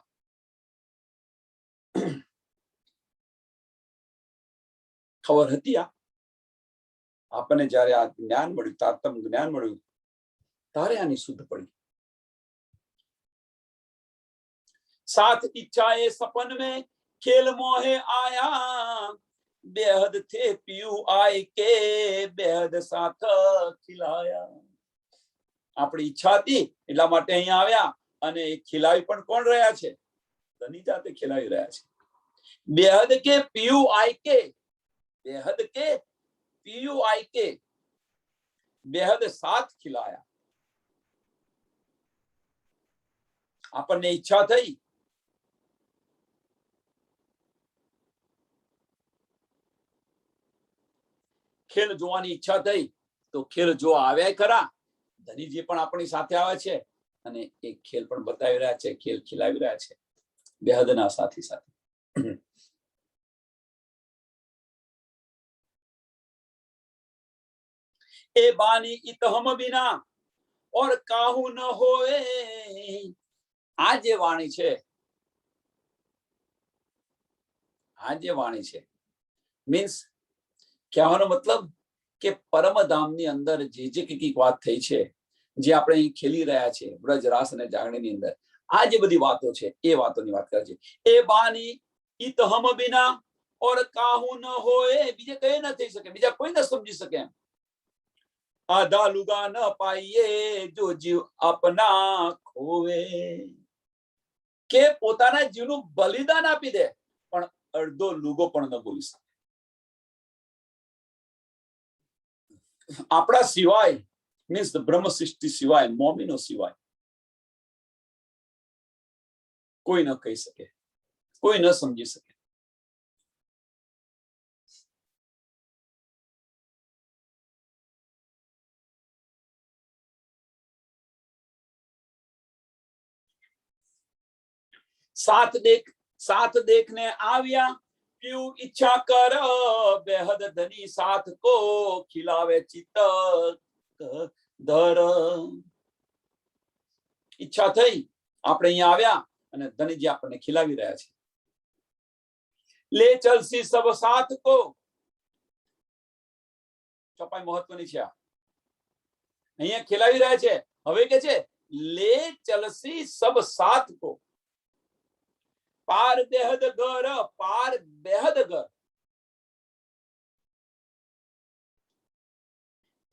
[SPEAKER 1] ખબર હતી આપણને જયારે આ જ્ઞાન મળ્યું, તારતમ જ્ઞાન મળ્યું, તારે આની શુદ્ધ પડી. साथ इच्छा ए सपन में खेल मोहे आया बेहद थे पीयू आय के बेहद साथ खिलाया। આપણી ઈચ્છા હતી એટલા માટે અહીંયા આવ્યા અને ખીલાવી પણ કોણ રહ્યા છે? ધની જાતે ખીલાવી રહ્યા છે। बेहद के पीयू आय के, बेहद के पीयू आय के बेहद साथ खिलाया। આપણને ઈચ્છા થઈ ખેલ જોવાની ઈચ્છા થઈ તો ખેલ જોવા આવ્યા ખરા। ધનીજી પણ આપણી સાથે આવે છે અને એક ખેલ પણ બતાવી રહ્યા છે, ખેલ ખીલાવી રહ્યા છે બેહદના સાથી સાથે। ए बानी इत हम बिना और काहू न होए। आ जे वाणी छे, आ जे वाणी छे मीन्स કહેવાનો મતલબ કે પરમધામની અંદર જે કંઈક વાત થઈ છે, જે આપણે અહીં ખેલી રહ્યા છે વ્રજ રાસ અને જાગરણની અંદર, આ જે બધી વાતો છે એ વાતોની વાત કરે છે। એ બાની ઈત હમ બિના ઓર કાહુ ન હોય, બીજે કઈ ન થઈ શકે, બીજા કોઈ ન સમજી શકે। आधा लुगा न पाइए जो जीव अपना खोवे, के પોતાના જીવનું બલિદાન આપી દે પણ અડધો લુગો પણ ન બોલી શકે। આપણા સિવાય મીન્સ બ્રહ્મ સૃષ્ટિ સિવાય, મોમીનો સિવાય કોઈ ન કહી શકે, કોઈ ન સમજી શકે। साथ देखने आव्या पीयू इच्छा कर बेहद धनी साथ को खिलावे चित्त धर। ઈચ્છા થઈ આપણે અહીંયા આવ્યા અને ધનીજી આપણને ખીલાવી રહ્યા છે। ले चलसी सब साथ को, ચોપાઈ મહત્વની છે। અહીંયા ખીલાવી રહ્યા છે, હવે કે છે ले चलसी सब साथ को पार बेहद घर, पार बेहद घर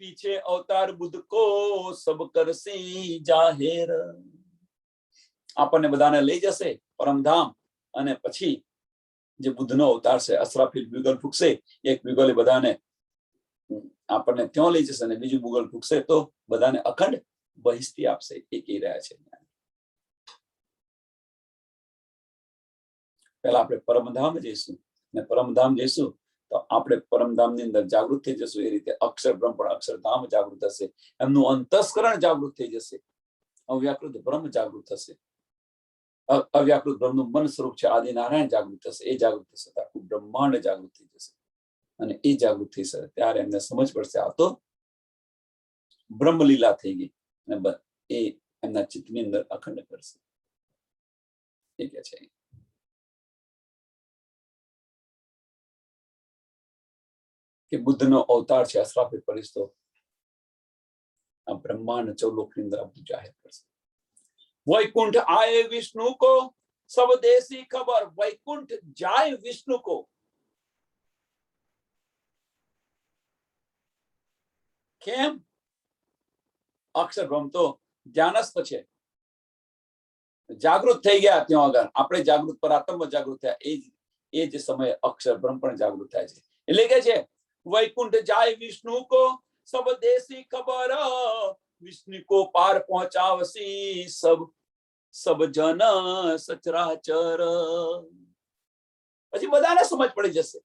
[SPEAKER 1] पीछे अवतार बुद्ध को सब करसी जाहिर। આપણને બધાને લઈ જશે પરમધામ અને પછી જે બુદ્ધનો અવતાર છે અસરાફીલ બ્યુગલ ફૂંકશે, એક બ્યુગલ બધાને આપણને ત્યાં લઈ જશે અને બીજું બ્યુગલ ફૂંકશે તો બધાને અખંડ બહિષ્ટી આપશે, એ કહી રહ્યા છે। પહેલા આપણે પરમધામ જઈશું અને પરમધામ જઈશું તો આપણે પરમધામની અંદર જાગૃત થઈ જશું। એ રીતે અક્ષર બ્રહ્મ પણ અક્ષરધામ જાગૃત થશે, એમનું અંતસ્કરણ જાગૃત થઈ જશે, અવ્યાકૃત બ્રહ્મ જાગૃત થશે, અવ્યાકૃત બ્રહ્મનું મન સ્વરૂપ છે આદિનારાયણ જાગૃત થશે, એ જાગૃત થશે તો આખું બ્રહ્માંડ જાગૃત થઈ જશે। અને એ જાગૃત થઈ શકે ત્યારે એમને સમજ પડશે આ તો બ્રહ્મલીલા થઈ ગઈ અને એ એમના ચિત્તની અંદર અખંડ કરશે, એ કે છે। કે બુદ્ધનો અવતાર છે અસરાફીલ ફરિશ્તો આ બ્રહ્માંડ ચૌલોકની અંદર બધું જાહેર કરશે। वैकुंठ आए विष्णु को सब देसी खबर, वैकुंठ जाए विष्णु को। કેમ? અક્ષર બ્રહ્મ તો ધ્યાનસ્થ છે, જાગૃત થઈ ગયા ત્યાં આગળ, આપણે જાગૃત પર આત્મ જાગૃત થયા એ જ સમયે અક્ષર બ્રહ્મ પણ જાગૃત થાય છે। એટલે કે છે वैकुंठ जाए विष्णु को सब देसी खबर, विष्णु को पार पहुंचावसी सब सब जन सचराचर। પછી બધાને સમજ પડી જશે।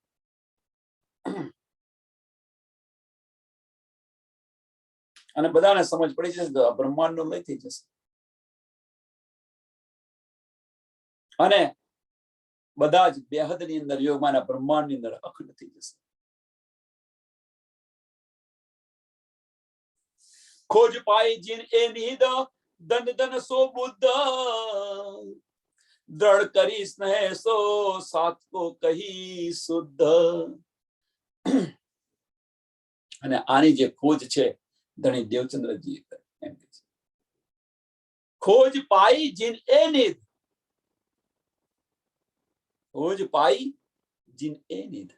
[SPEAKER 1] અને બધાને સમજ પડી જશે તો બ્રહ્માંડનો લય થઈ જશે અને બધા જ બેહદની અંદર યોગમાના બ્રહ્માંડની અંદર અખંડ થઈ જશે। खोज पाई जिन ए निहिद दन दन सो बुद्ध, दृढ़ करी स्नेह सो सात को कही शुद्ध। અને આની જે ખોજ છે ધણી દેવચંદ્રજી એમ કે છે खोज पाई जिन ए निहिद, હોજ પાઈ જીન એ નિધ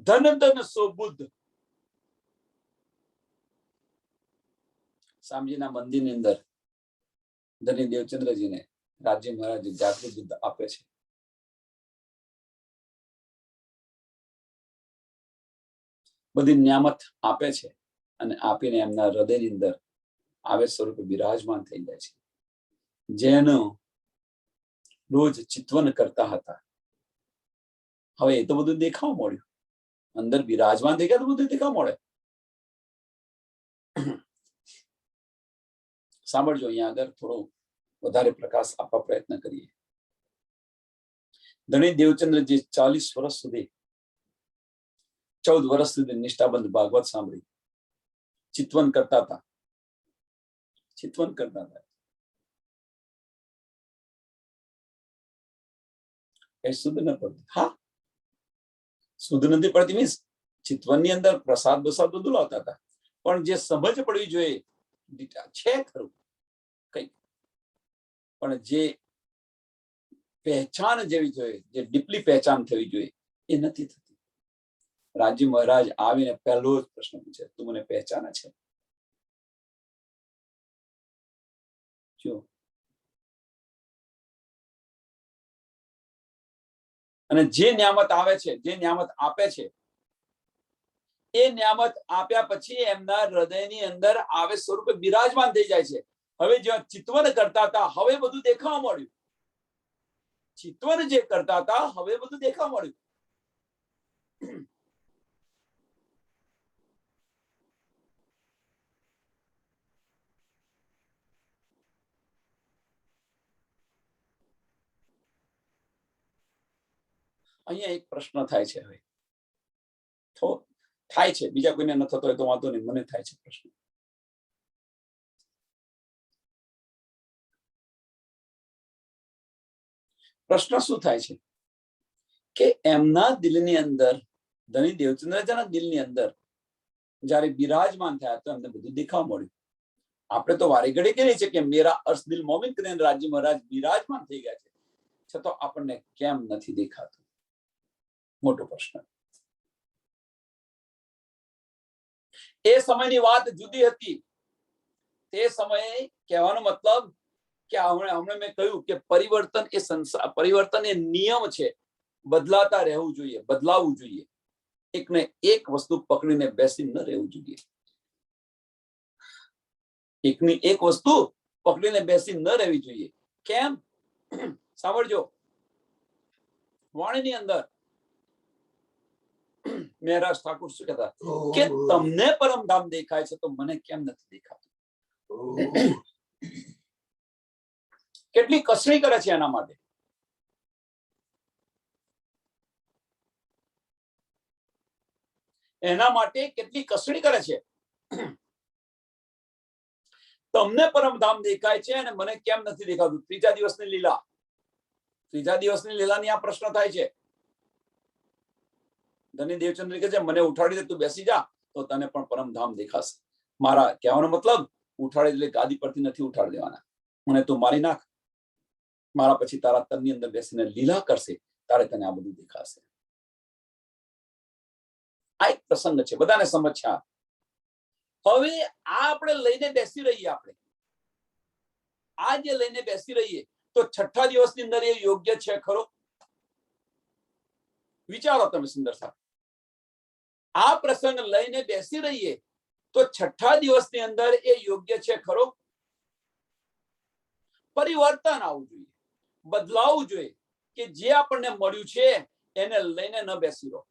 [SPEAKER 1] ધન ધન સો બુદ્ધ સ્વામીજીના મંદિરની અંદર ધની દેવચંદ્રજીને રાજ્ય મહારાજ જાગૃત બુદ્ધ આપે છે. બધી નિયામત આપે છે અને આપીને એમના હૃદયની અંદર આવેશ સ્વરૂપે બિરાજમાન થઈ જાય છે. જેનું રોજ ચિંતન કરતા હતા, હવે એ તો બધું દેખાવા મળ્યું, અંદર બિરાજમાન થઈ ગયા તો બધું દેખાવા મળે. સાંભળજો, અહીંયા આગળ થોડો વધારે પ્રકાશ આપવા પ્રયત્ન કરીએ. ધણી દેવચંદ્રજી 40 વર્ષ સુધી 14 વર્ષ સુધી નિષ્ઠાબંધ ભાગવત સાંભળી ચિંતન કરતા હતા. એ શુદ્ધ ન પડતી. હા, શુદ્ધ નથી પડતી મીન્સ ચિંતવનની અંદર પ્રસાદ બસાદ બધું લાવતા હતા, પણ જે સમજ પડવી જોઈએ છે ખરું કઈ, પણ જે પહેચાન જેવી જોઈએ, જે ડીપલી પહેચાન થવી જોઈએ એ નથી થતી. રાજ્ય મહારાજ આવીને પહેલો જ પ્રશ્ન પૂછે, તું મને પહેચાને છે? જો, અને જે નિયામત આવે છે, જે નિયામત આપે છે, એ નિયામત આપ્યા પછી એમના હૃદયની અંદર આવેશ સ્વરૂપે બિરાજમાન થઈ જાય છે. હવે જ્યાં ચિંતવન કરતા હતા હવે બધું દેખાવા મળ્યું. ચિંતવન જે કરતા હતા હવે બધું દેખાવા મળ્યું. અહીંયા એક પ્રશ્ન થાય છે, હવે તો થાય છે, બીજા કોઈને ન થતો હોય તો વાંધો નહીં, મને થાય છે પ્રશ્ન. પ્રશ્ન શું થાય છે કે એમના દિલની અંદર, ધણી દેવચંદ્રજીના દિલની અંદર જયારે બિરાજમાન થયા તો એમને બધું દેખાવા મળ્યું. આપણે તો વારે ઘડી કહીએ છીએ કે મેરા અર્શ દિલ મોમિન કરીને રાજ્ય મહારાજ બિરાજમાન થઈ ગયા છે, છતાં આપણને કેમ નથી દેખાતું? મોટો પ્રશ્ન. એ સમયની વાત જુદી હતી. તે સમયે કહેવાનો મતલબ કે હમણાં મેં કહ્યું કે પરિવર્તન એ સંસાર, પરિવર્તન એ નિયમ છે, બદલાતા રહેવું જોઈએ, બદલાવવું જોઈએ. એકને એક વસ્તુ પકડીને બેસી ન રહેવું જોઈએ. એકની એક વસ્તુ પકડીને બેસી ન રહેવી જોઈએ. કેમ? સાંભળજો, વાણીની અંદર મહારાજ ઠાકુર શું કહેતા કે તમને પરમધામ દેખાય છે તો મને કેમ નથી દેખાતું? કેટલી કસરી કરે છે એના માટે. એના માટે કેટલી કસરી કરે છે. તમને પરમધામ દેખાય છે અને મને કેમ નથી દેખાતું? ત્રીજા દિવસની લીલા, ત્રીજા દિવસની લીલાની આ પ્રશ્ન થાય છે. ધની દેવચંદ્ર કહે છે, મને ઉઠાડી દે, તું બેસી જા તો તને પણ પરમધામ દેખાશે. મારા કહેવાનો મતલબ ઉઠાડી એટલે ગાદી પરથી નથી ઉઠાડી દેવાના, મને તું મારી નાખ, મારા પછી તારા તનની અંદર બેસીને લીલા કરશે, તારે તને આ બધું દેખાશે. આ એક પ્રસંગ છે, બધાને સમજ્યા. હવે આ આપણે લઈને બેસી રહીએ, આપણે આ જે લઈને બેસી રહીએ તો છઠ્ઠા દિવસની અંદર એ યોગ્ય છે ખરો? વિચારો તમે સુંદર સાહેબ. આ પ્રસંગ લઈને બેસી રહીએ તો છઠ્ઠા દિવસની અંદર એ યોગ્ય છે ખરો? પરિવર્તન આવવું જોઈએ, બદલાવવું જોઈએ, કે જે આપણને મળ્યું છે એને લઈને ન બેસી રહો.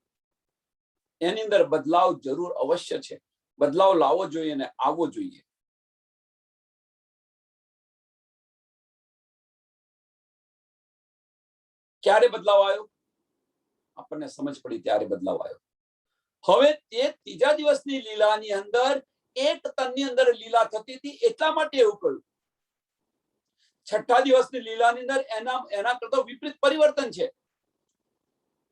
[SPEAKER 1] એની અંદર બદલાવ જરૂર અવશ્ય છે, બદલાવ લાવવો જોઈએ અને આવવો જોઈએ. ક્યારે બદલાવ આવ્યો? આપણને સમજ પડી ત્યારે બદલાવ આવ્યો. હવે તે ત્રીજા દિવસની લીલાની અંદર એક તનની અંદર લીલા થતી હતી, એટલા માટે એવું કહ્યું. છઠ્ઠા દિવસની લીલાની અંદર એના કરતા વિપરીત પરિવર્તન છે,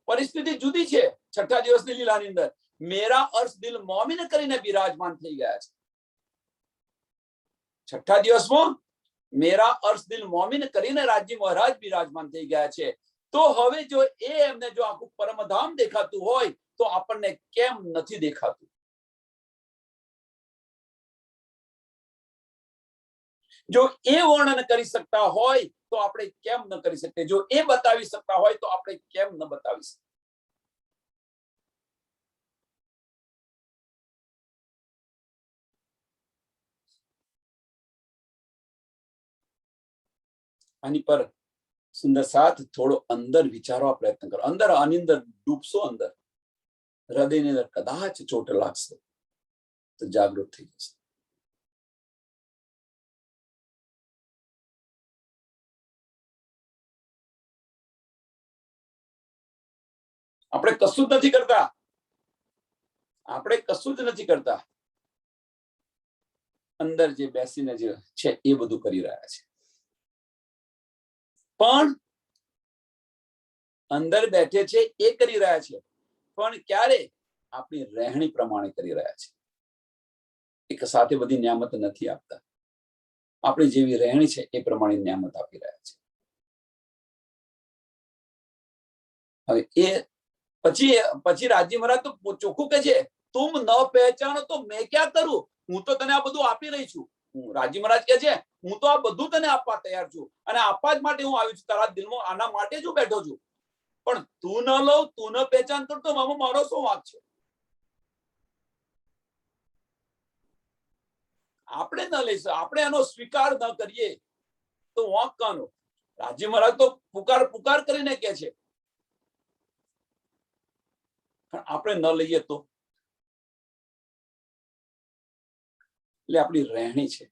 [SPEAKER 1] પરિસ્થિતિ જુદી છે. છઠ્ઠા દિવસની લીલાની અંદર મેરા અર્શ દિલ મોમિન કરીને બિરાજમાન થઈ ગયા છે. છઠ્ઠા દિવસમાં મેરા અર્શ દિલ મોમિન કરીને રાજ્ય મહારાજ બિરાજમાન થઈ ગયા છે. તો હવે જો એમને જો આખું પરમધામ દેખાતું હોય તો આપણને કેમ નથી દેખાતું? જો એ વર્ણન કરી શકતા હોય તો આપણે કેમ ન કરી શકીએ? જો એ બતાવી શકતા હોય તો આપણે કેમ ન બતાવી શકીએ? આની પર સુંદર સાથ થોડો અંદર વિચારવા પ્રયત્ન કરો. અંદર આની અંદર ડૂબશો, અંદર હૃદયની અંદર કદાચ ચોટ લાગશે તો જાગૃત થઈ જશે. આપણે કશું જ નથી કરતા. આપણે કશું જ નથી કરતા. અંદર જે બેસીને જે છે એ બધું કરી રહ્યા છે. પણ અંદર બેઠે છે એ કરી રહ્યા છે, પણ ક્યારે? આપણી રહેણી પ્રમાણે કરી રહ્યા છે. એક સાથે બધી નિયામત નથી આપતા. આપણી જેવી રહેણી છે એ પ્રમાણે નિયામત આપી રહ્યા છે. હવે એ પછી રાજી મહારાજ તો ચોખ્ખું કે છે, તુમ ન પહેચાનો તો મેં ક્યાં કરું? હું તો તને આ બધું આપી રહી છું. રાજી મહારાજ કે છે, હું તો આ બધું તને આપવા તૈયાર છું અને આપવા જ માટે હું આવી છું. તારા દિલમાં આના માટે જ હું બેઠો છું. પણ તું ન લો, તું ન પહેચાન કરતો મારો શું વાંક છે? આપણે ન લઈશું, આપણે એનો સ્વીકાર ન કરીએ તો વાંક કાનો? રાજી મહારાજ તો પુકાર કરીને કે છે, પણ આપણે ન લઈએ તો? એટલે આપણી રહેણી છે.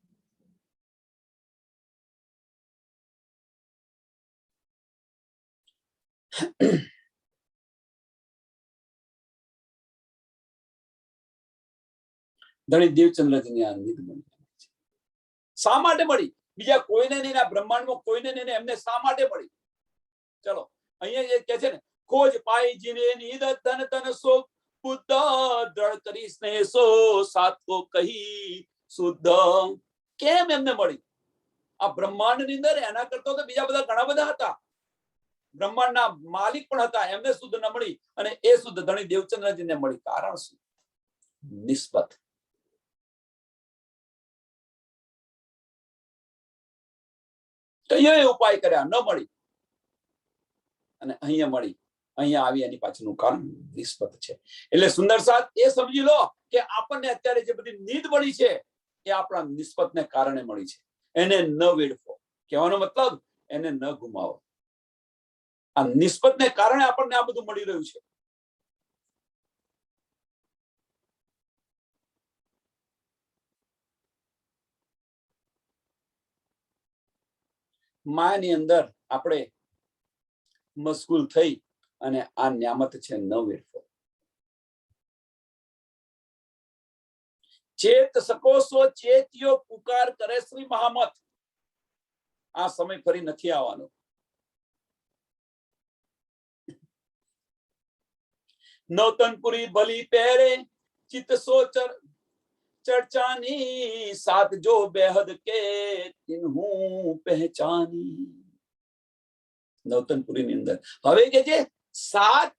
[SPEAKER 1] ધણી દેવચંદ્રજીની આ નિધ મળી. શા માટે મળી? બીજા કોઈને નહીં, આ બ્રહ્માંડમાં કોઈને નહીં, એમને શા માટે મળી? ચલો અહીંયા કે છે ને, ખોજ પાઈ જીને નિધ ધન તન સો બુદ્ધ દ્રઢ કરી સ્નેહ સો સાતો કહી શુદ્ધ. કેમ એમને મળી? આ બ્રહ્માંડ ની અંદર એના કરતા તો બીજા બધા ઘણા બધા હતા. બ્રહ્માંડના માલિક પણ હતા, એમને શુદ્ધ ન મળી અને એ શુદ્ધ ધણી દેવચંદ્રજીને મળી. કારણ શું? નિસ્બત. કયો ઉપાય કર્યા, ન મળી અને અહીંયા મળી. અહીંયા આવી એની પાછળનું કારણ નિસ્બત છે. એટલે સુંદર સાથ એ સમજી લો કે આપણને અત્યારે જે બધી નીંદ મળી છે એ આપણા નિસ્બતને કારણે મળી છે. એને ન વેડફો. કહેવાનો મતલબ એને ન ગુમાવો. આ નિસ્બતને કારણે આપણને આ બધું મળી રહ્યું છે. માયાની અંદર આપણે મશગુલ થઈ અને આ નિયામત છે ન વેડફો. ચેત શકો સો ચેત્યો પુકાર કરે શ્રી મહામત. આ સમય ફરી નથી આવવાનો. નૌતનપુરી ભલી પહેરે ચિત્ત સોચર ચર્ચાની સાથ જો બેહદ કે તિન્હું પહેચાની. નૌતનપુરી ની અંદર હવે કે છે સાથ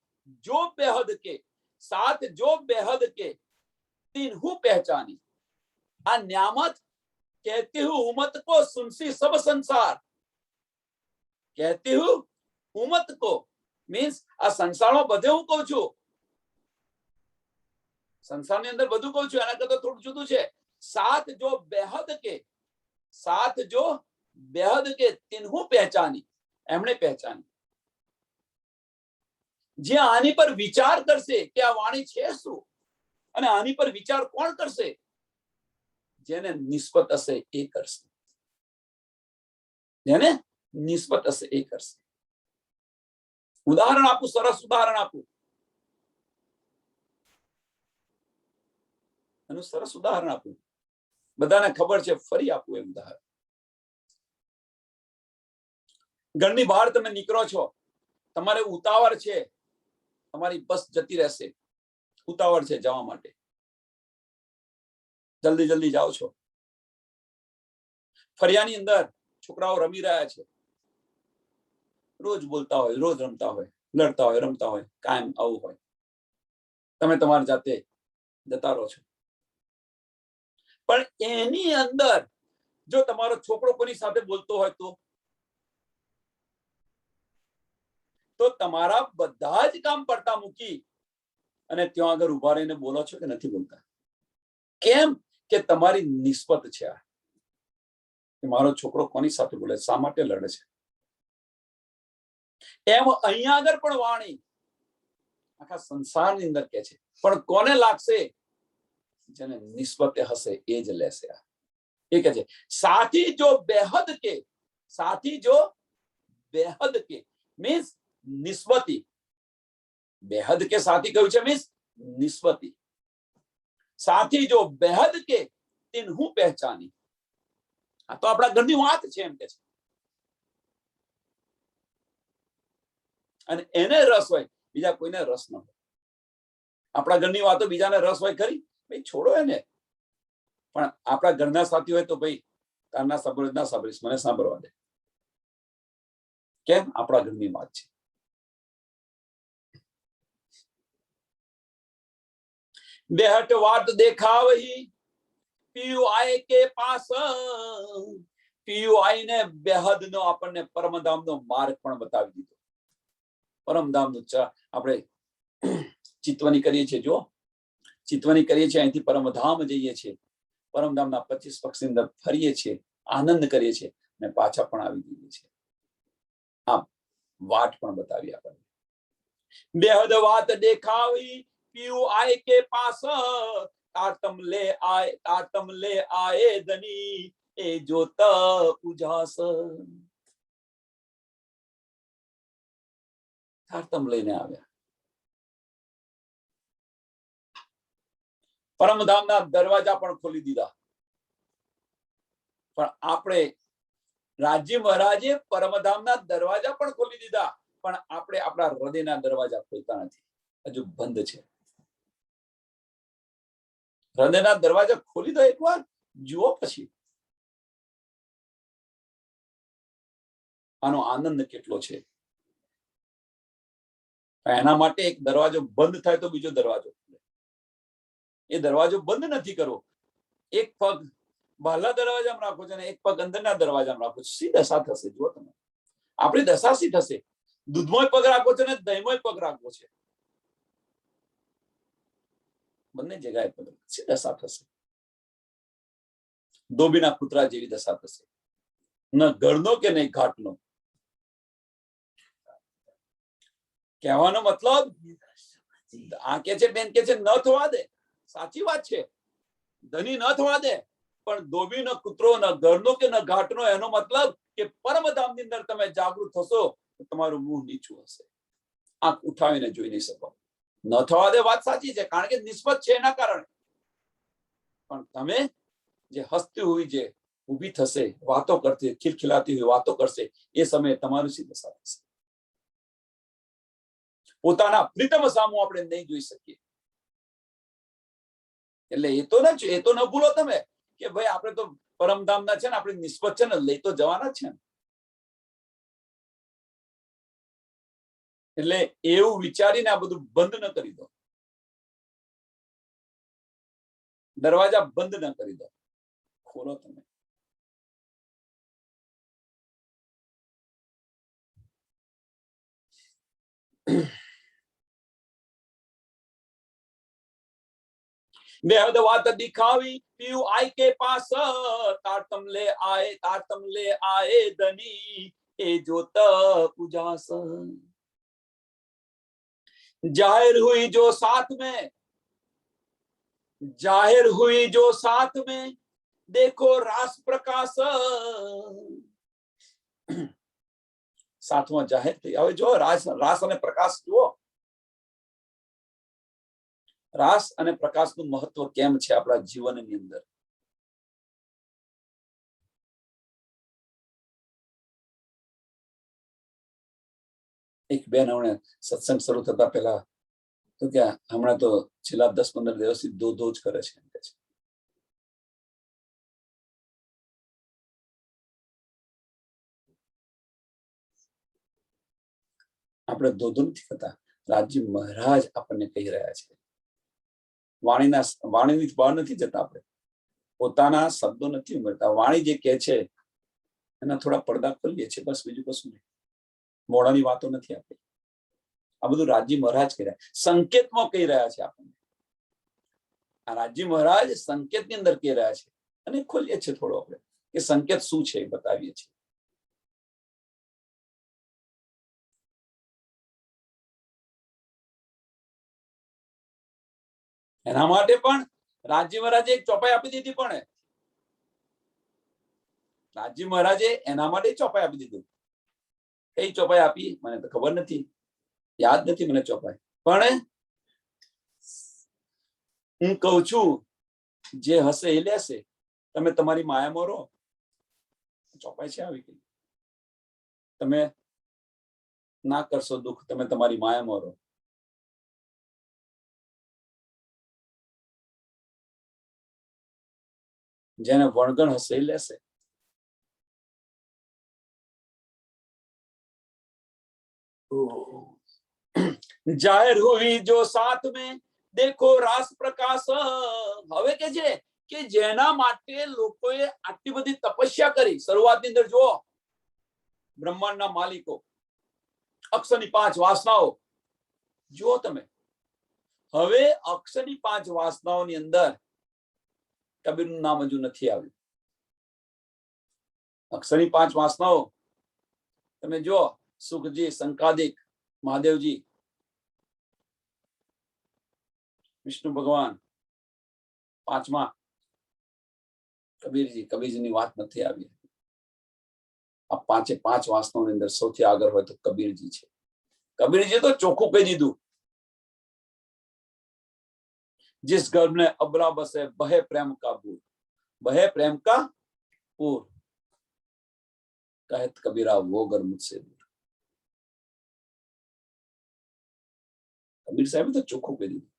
[SPEAKER 1] જો બેહદ કે, સાથ જો બેહદ કે તિન્હું પહેચાની. આ न्यामत कहती हूं उमत को सुनसी सब संसार. कहती हूं उमत को मीन्स આ સંસારમાં બધે હું કહું છું. સંસારની અંદર બધું કહું છું, એના કરતા થોડું જુદું છે. સાથ જો બેહદ કે, સાથ જો બેહદ કે તિન્હું પહેચાની. એમણે પહેચાની. જે આની પર વિચાર કરશે કે આ વાણી છે શું અને આની પર વિચાર કોણ કરશે? જેને નિસ્બત હશે એ કરશે. જેને નિસ્બત હશે એ કરશે. ઉદાહરણ આપું, સરસ ઉદાહરણ આપું. એનું સરસ ઉદાહરણ આપું, બધાને ખબર છે, ફરી આપું એ ઉદાહરણ. ઘરની બહાર તમે નીકળો છો, તમારે ઉતાવળ છે, તમારી બસ જતી રહેશે, ઉતાવળ છે જવા માટે, જલ્દી જલ્દી જાઓ છો. ફરિયાની અંદર છોકરાઓ રમી રહ્યા છે, રોજ બોલતા હોય, રોજ રમતા હોય, લડતા હોય, રમતા હોય, કાયમ આવું હોય, તમે તમારી જાતે જતા રહો છો. પણ એની અંદર જો તમારો છોકરો કોની સાથે બોલતો હોય તો તમારા બધા જ કામ પડતા મૂકી અને ત્યાં આગળ ઉભા રહીને બોલો છો કે નથી બોલતા? કેમ કે તમારી નિસ્બત છે આ, કે મારો છોકરો કોની સાથે બોલે, શા માટે લડે છે. એમ અહીંયા આગળ પણ વાણી આખા સંસારની અંદર કે છે, પણ કોને લાગશે? જેને નિસ્બતે હશે એ જ લેશે. એ કે છે સાથી જો બેહદ કે, સાથી જો બેહદ કે મીન્સ નિસ્બતી. બેહદ કે સાથી કહ્યું છે મીન્સ નિસ્બતી. સાથી જો બેહદ કે તિન્હુ પહેચાની. આ તો આપણા ઘરની વાત છે એમ કે છે. અને એને રસ હોય, બીજા કોઈને રસ ન હોય. આપણા ઘરની વાતો બીજાને રસ હોય ખરી? ભાઈ છોડો એને. પણ આપણા ઘરના સાથી હોય તો ભાઈ તારના સાંભળે ના સાંભળીશ, મને સાંભળવા દે. કેમ? આપણા ઘરની વાત છે. બેહટ વાત દેખાવહી પીયુ આય કે પાસ. પીયુ આઈને બેહદ નો આપણને પરમધામ નો માર્ગ પણ બતાવી દીધો. પરમધામ નું આપણે ચિતવણી કરીએ છીએ, જો ચિતવણી કરીએ છીએ, અહીંથી પરમધામ જઈએ છીએ, પરમધામના 25 પક્ષની અંદર ફરીએ છીએ, આનંદ કરીએ છીએ અને પાછા પણ આવી જઈએ છીએ. આમ વાટ પણ બતાવી આપણને. બેહદ વાત દેખાવી પીયુ આય કે પાસ. તાતમ લે આયે ધની એ જોત ઉજાસ. તારતમ લઈને આવ્યા. પરમધામના દરવાજા પણ ખોલી દીધા. પણ આપણે રાજ્ય મહારાજે પરમધામના દરવાજા પણ ખોલી દીધા, પણ આપણે આપણા હૃદયના દરવાજા ખોલતા નથી, હજુ બંધ છે. હૃદયના દરવાજા ખોલી દો એકવાર, જુઓ પછી આનો આનંદ કેટલો છે. એના માટે એક દરવાજો બંધ થાય તો બીજો દરવાજો ખુલે. એ દરવાજો બંધ નથી કરવો. એક પગ બહારના દરવાજામાં રાખો છો અને એક પગ અંદરના દરવાજામાં રાખો છો, સી દશા થશે જુઓ તમે. આપણી દશા સી થશે? દૂધમોય પગ રાખવો છે ને દહીંમોય પગ રાખવો છે, બંને જગ્યાએ પગ, સી દશા થશે? ધોબીના કૂતરા જેવી દશા થશે. ન ઘરનો કે નહીં ઘાટનો. કહેવાનો મતલબ આ કે છે બેન કે છે ન થવા દે, સાચી વાત છે, ધની ન થવા દે, પણ ધોબી ન કૂતરો ન ઘરનો કે ન ઘાટનો. એનો મતલબ કે પરમધામની અંદર તમે જાગૃત થશો તો તમારું મુંહ નીચું હશે, આંખ ઉઠાવીને જોઈ નહીં શકો. ન થવા દે વાત સાચી છે, કારણ કે નિસ્બત છે એના કારણે. પણ તમે જે હસતી હોય, જે ઊભી થશે, વાતો કરતી, ખિલખિલાતી હોય વાતો કરશે, એ સમયે તમારું સી દશા થશે? પોતાના પ્રીતમ સામું આપણે નહીં જોઈ શકીએ. એટલે એ તો ન ભૂલો તમે કે ભાઈ આપણે તો પરમધામના છે ને, આપણી નિસ્બત છે ને, લઈ તો જવાના જ છે ને. એટલે એવું વિચારીને આ બધું બંધ ન કરી દો, દરવાજા બંધ ન કરી દો, ખોલો તમે. બેહદ વાત દિખાવી પીયુ આય કે પાસ. તારતમ લે આયે ધની એ જોત ઉજાસ. जाहिर हुई जो साथ में, जाहिर हुई जो साथ में, देखो रास प्रकाश. સાથમાં જાહેર થઈ. હવે જો રાસ અને પ્રકાશ જુઓ, રાસ અને પ્રકાશનું મહત્વ કેમ છે આપણા જીવનની અંદર. એક બેન હમણે સત્સંગ શરૂ થતા પહેલા તો કે હમણાં તો છેલ્લા 10-15 દિવસથી ધો જ કરે છે. આપણે ધોધો નથી કરતા. રાજજી મહારાજ આપણને કહી રહ્યા છે. વાણીની બહાર નથી જતા. આપણે પોતાના શબ્દો નથી ઉમેરતા. વાણી જે કહે છે એના થોડા પડદા ખોલીએ છીએ, બસ, બીજું કશું નહીં. મોડાની વાતો નથી આપણી. આ બધું રાજજી મહારાજ કહી રહ્યા, સંકેતમાં કહી રહ્યા છે આપણને. આ રાજજી મહારાજ સંકેતની અંદર કહી રહ્યા છે, અને ખોલીએ છીએ થોડો આપણે કે સંકેત શું છે એ બતાવીએ છીએ. એના માટે પણ રાજજી મહારાજે એક ચોપાઈ આપી દીધી. પણ રાજજી મહારાજે એના માટે ચોપાઈ આપી દીધું. કઈ ચોપાઈ આપી મને તો ખબર નથી, યાદ નથી મને ચોપાઈ. પણ હું કઉ છું, જે હશે એ લેશે. તમે તમારી માયામાં રહો. ચોપાઈ છે આવી ગઈ. તમે ના કરશો દુઃખ, તમે તમારી માયામાં રહો. જેને વણગણ હશે એ લેશે. જાહેર હુઈ જો સાથ में देखो रास प्रकाश. હવે કે છે કે જેના માટે લોકોએ આટલી બધી તપસ્યા કરી. શરૂઆતની અંદર જુઓ, બ્રહ્માંડના માલિકો, અક્ષરની 5 વાસનાઓ જુઓ તમે. હવે અક્ષરની 5 વાસનાઓની અંદર કબીરનું નામ હજુ નથી આવ્યું. અક્ષરની 5 વાસનાઓ તમે જુઓ, સુખજી, શંકાદિક, મહાદેવજી, વિષ્ણુ ભગવાન, 5મા કબીરજી. કબીરજીની વાત નથી આવી. આ 5 વાસનાઓની અંદર સૌથી આગળ હોય તો કબીરજી છે. કબીરજી તો ચોખ્ખું કહી દીધું, जिस गर्भ में अबला बसे बहे प्रेम का पूर, बहे प्रेम का पूर, कहत कबीरा वो घर मुझसे दूर. कबीर साहब तो ચોખ્ખું કહી દીધું.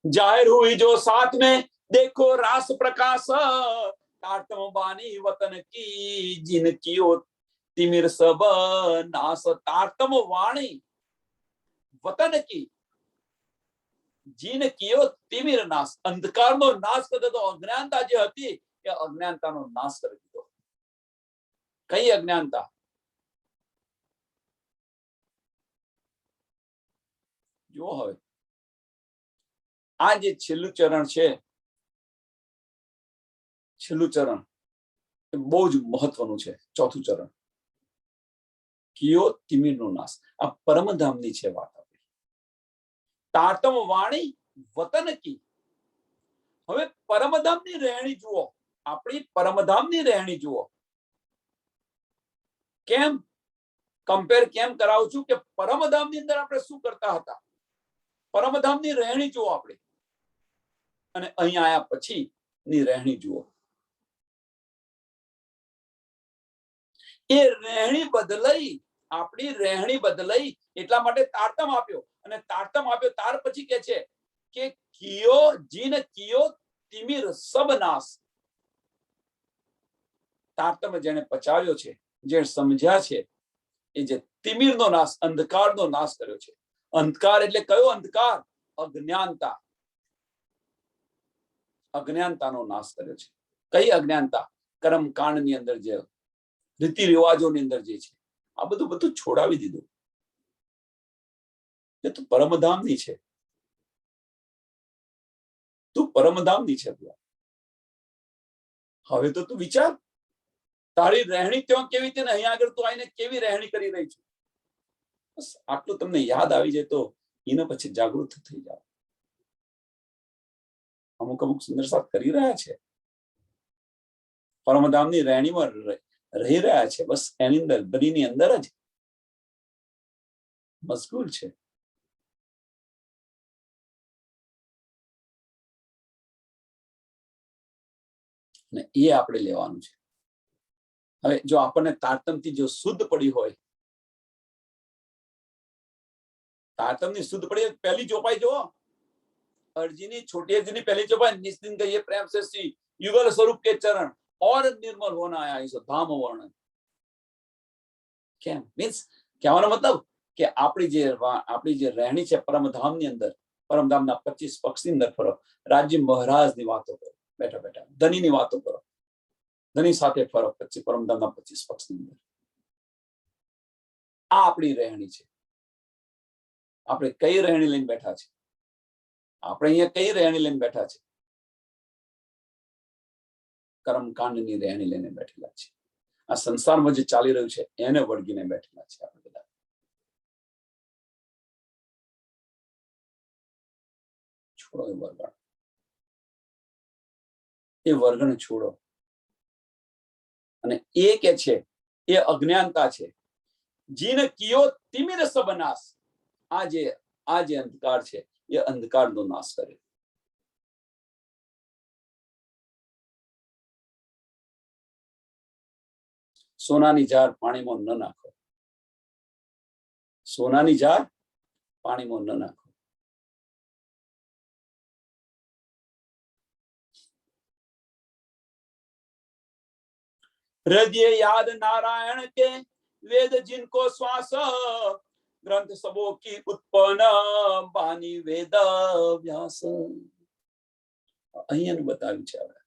[SPEAKER 1] जाहिर हुई जो साथ में देखो रास प्रकाश. ताटम बानी वतन की जिनकी हो तिमिर सब नास. ताटम वाणी વતન કી જીન કિયો તિમિર નાશ. અંધકારનો નાશ કરી દીધો. અજ્ઞાનતા જે હતી એ અજ્ઞાનતાનો નાશ કરી દીધો. કઈ અજ્ઞાનતા? જો હવે આ જે છેલ્લું ચરણ છે, છેલ્લું ચરણ એ બહુ જ મહત્વનું છે. ચોથું ચરણ, કિયો તિમિરનો નાશ. આ પરમધામની છે વાત. તાટમ વાણી વતન કી. હવે પરમધામની રહેણી જુઓ, આપણી પરમધામની રહેણી જુઓ. કેમ કમ્પેર કેમ કરાવું છું કે પરમધામની અંદર આપણે શું કરતા હતા, પરમધામની રહેણી જુઓ આપણે, અને અહીંયા આયા પછી ની રહેણી જુઓ. એ રહેણી બદલાઈ, આપણી રહેણી બદલાઈ. એટલા માટે તારતમ આપ્યો. અને તારતમ આપ્યો ત્યાર પછી કે છે કે કિયો જીન કિયો તિમિર સબ નાશ. તારતમ જેને પચાવ્યો છે, જે સમજ્યા છે, એ જે તિમિરનો નાશ, અંધકારનો નાશ કર્યો છે. અંધકાર એટલે કયો અંધકાર? અજ્ઞાનતા. અજ્ઞાનતાનો નાશ કર્યો છે. કઈ અજ્ઞાનતા? કર્મકાંડની અંદર જે રીતિ રિવાજોની અંદર જે છે, આ બધું છોડાવી દીધું. એ તું પરમધામની છે, તું પરમધામની છે. હવે તો તું વિચાર, તારી રહેણી ત્યાં કેવી હતી ને અહીંયા આગળ તું આવીને કેવી રહેણી કરી રહી છે. બસ આટલું તમને યાદ આવી જાય તો એના પછી જાગૃત થઈ જાવ. અમુક સુંદર સાથ કરી રહ્યા છે, પરમધામની રહેણીમાં રહી રહ્યા છે. બસ એની અંદર, બનીની અંદર જ મશગુલ છે. ને એ આપણે લેવાનું છે. હવે જો આપણને તારતમથી જો શુદ્ધ પડી હોય, તારતમની શુદ્ધ પડી, પહેલી ચોપાઈ જો અરજીની, छोटी अर्जी पहली चौपाई, निस्दिन कहिए प्रेम से सी युगल स्वरूप के चरण और निर्मल होना आया इस धाम वर्णन. કેમ મીન્સ કહેવાનો મતલબ કે આપણી જે રહેણી છે પરમધામની અંદર, પરમધામના 25 પક્ષની અંદર ફરો, રાજ્ય મહારાજની વાતો કરો, બેઠા બેઠા ધનીની વાતો કરો, ધની સાથે ફરો, પછી પરમધામના 25 પક્ષની અંદર. આ આપણી રહેણી છે. આપણે કઈ રહેણી લઈને બેઠા છે? આપણે અહીંયા કઈ રહેણી લઈને બેઠા છે? કર્મકાંડની રહેણી લઈને બેઠેલા છે. આ સંસારમાં જે ચાલી રહ્યું છે એને વળગીને બેઠેલા છે આપણે બધા. છોડો એ વર્ગણ, એ વર્ગણ છોડો. અને એ કે છે એ અજ્ઞાનતા છે. જીને કિયો તિમિર સબ નાશ. આ જે અંધકાર છે એ અંધકારનો નાશ કરે. સોનાની જાર પાણીમાં ન નાખો. સોનાની જાર પાણીમાં ન નાખો. हृदय याद नारायण के वेद जिनको श्वास, ग्रंथ सबों की उत्पन्न बानी वेद व्यास. અહીંયા બતાવ્યું છે હવે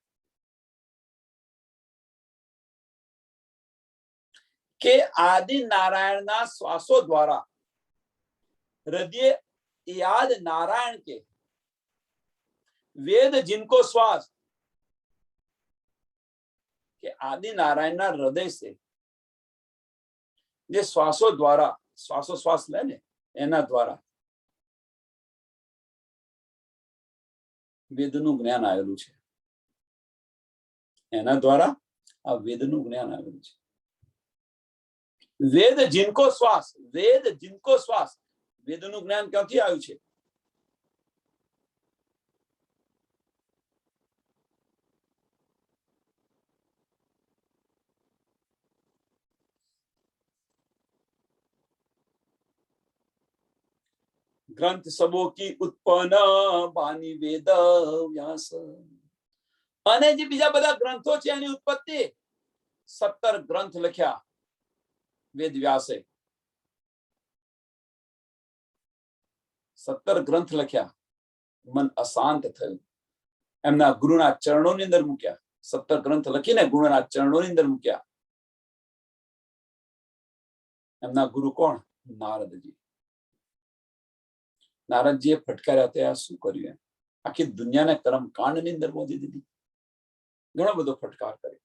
[SPEAKER 1] કે આદિ નારાયણના શ્વાસો દ્વારા હૃદય याद नारायण के वेद जिनको श्वास, કે આદિ નારાયણના હૃદય से જે શ્વાસો દ્વારા, શ્વાસ લે ને એના દ્વારા વેદનું જ્ઞાન આવેલું છે. એના દ્વારા આ વેદનું જ્ઞાન આવેલું છે. વેદ जिनको श्वास, વેદ जिनको श्वास, વેદનું જ્ઞાન ક્યાંથી આવ્યું છે? ग्रंथ सबों की उत्पन्न बानी वेद व्यास. અને જે બીજા બધા ગ્રંથો છે એની ઉત્પત્તિ 17 ગ્રંથ લખ્યા વેદ વ્યાસે. 17 ગ્રંથ લખ્યા. મન અશાંત થયું, એમના ગુરુના ચરણોની અંદર મૂક્યા. 17 ગ્રંથ લખીને ગુરુના ચરણોની અંદર મૂક્યા. એમના ગુરુ કોણ? નારદજી. નારદજીએ ફટકાર્યા હતા. શું કર્યું? આખી દુનિયાને કર્મકાંડની અંદર મોદી દીધી. ઘણો બધો ફટકાર કર્યો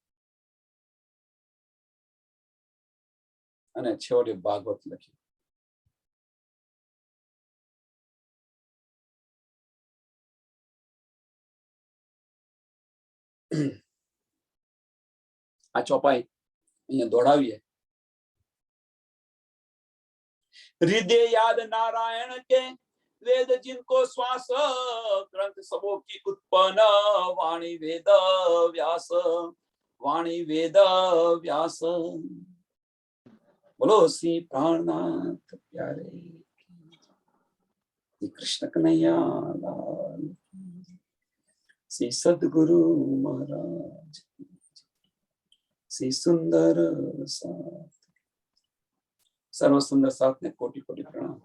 [SPEAKER 1] અને છેવટે ભાગવત લખ્યું. આ ચોપાઈ અહીંયા દોડાવીએ. हृदय याद नारायण के वेद जिनको श्वास, ग्रंथ सबों की उत्पन्न वाणी वेद व्यास. वाणी वेद व्यास. बोलो श्री प्राणनाथ प्यारे कृष्ण कन्हैया लाल, श्री सद्गुरु महाराज, श्री सुंदर साथ. सर्व सुंदर साथ ने कोटि कोटि प्रणाम.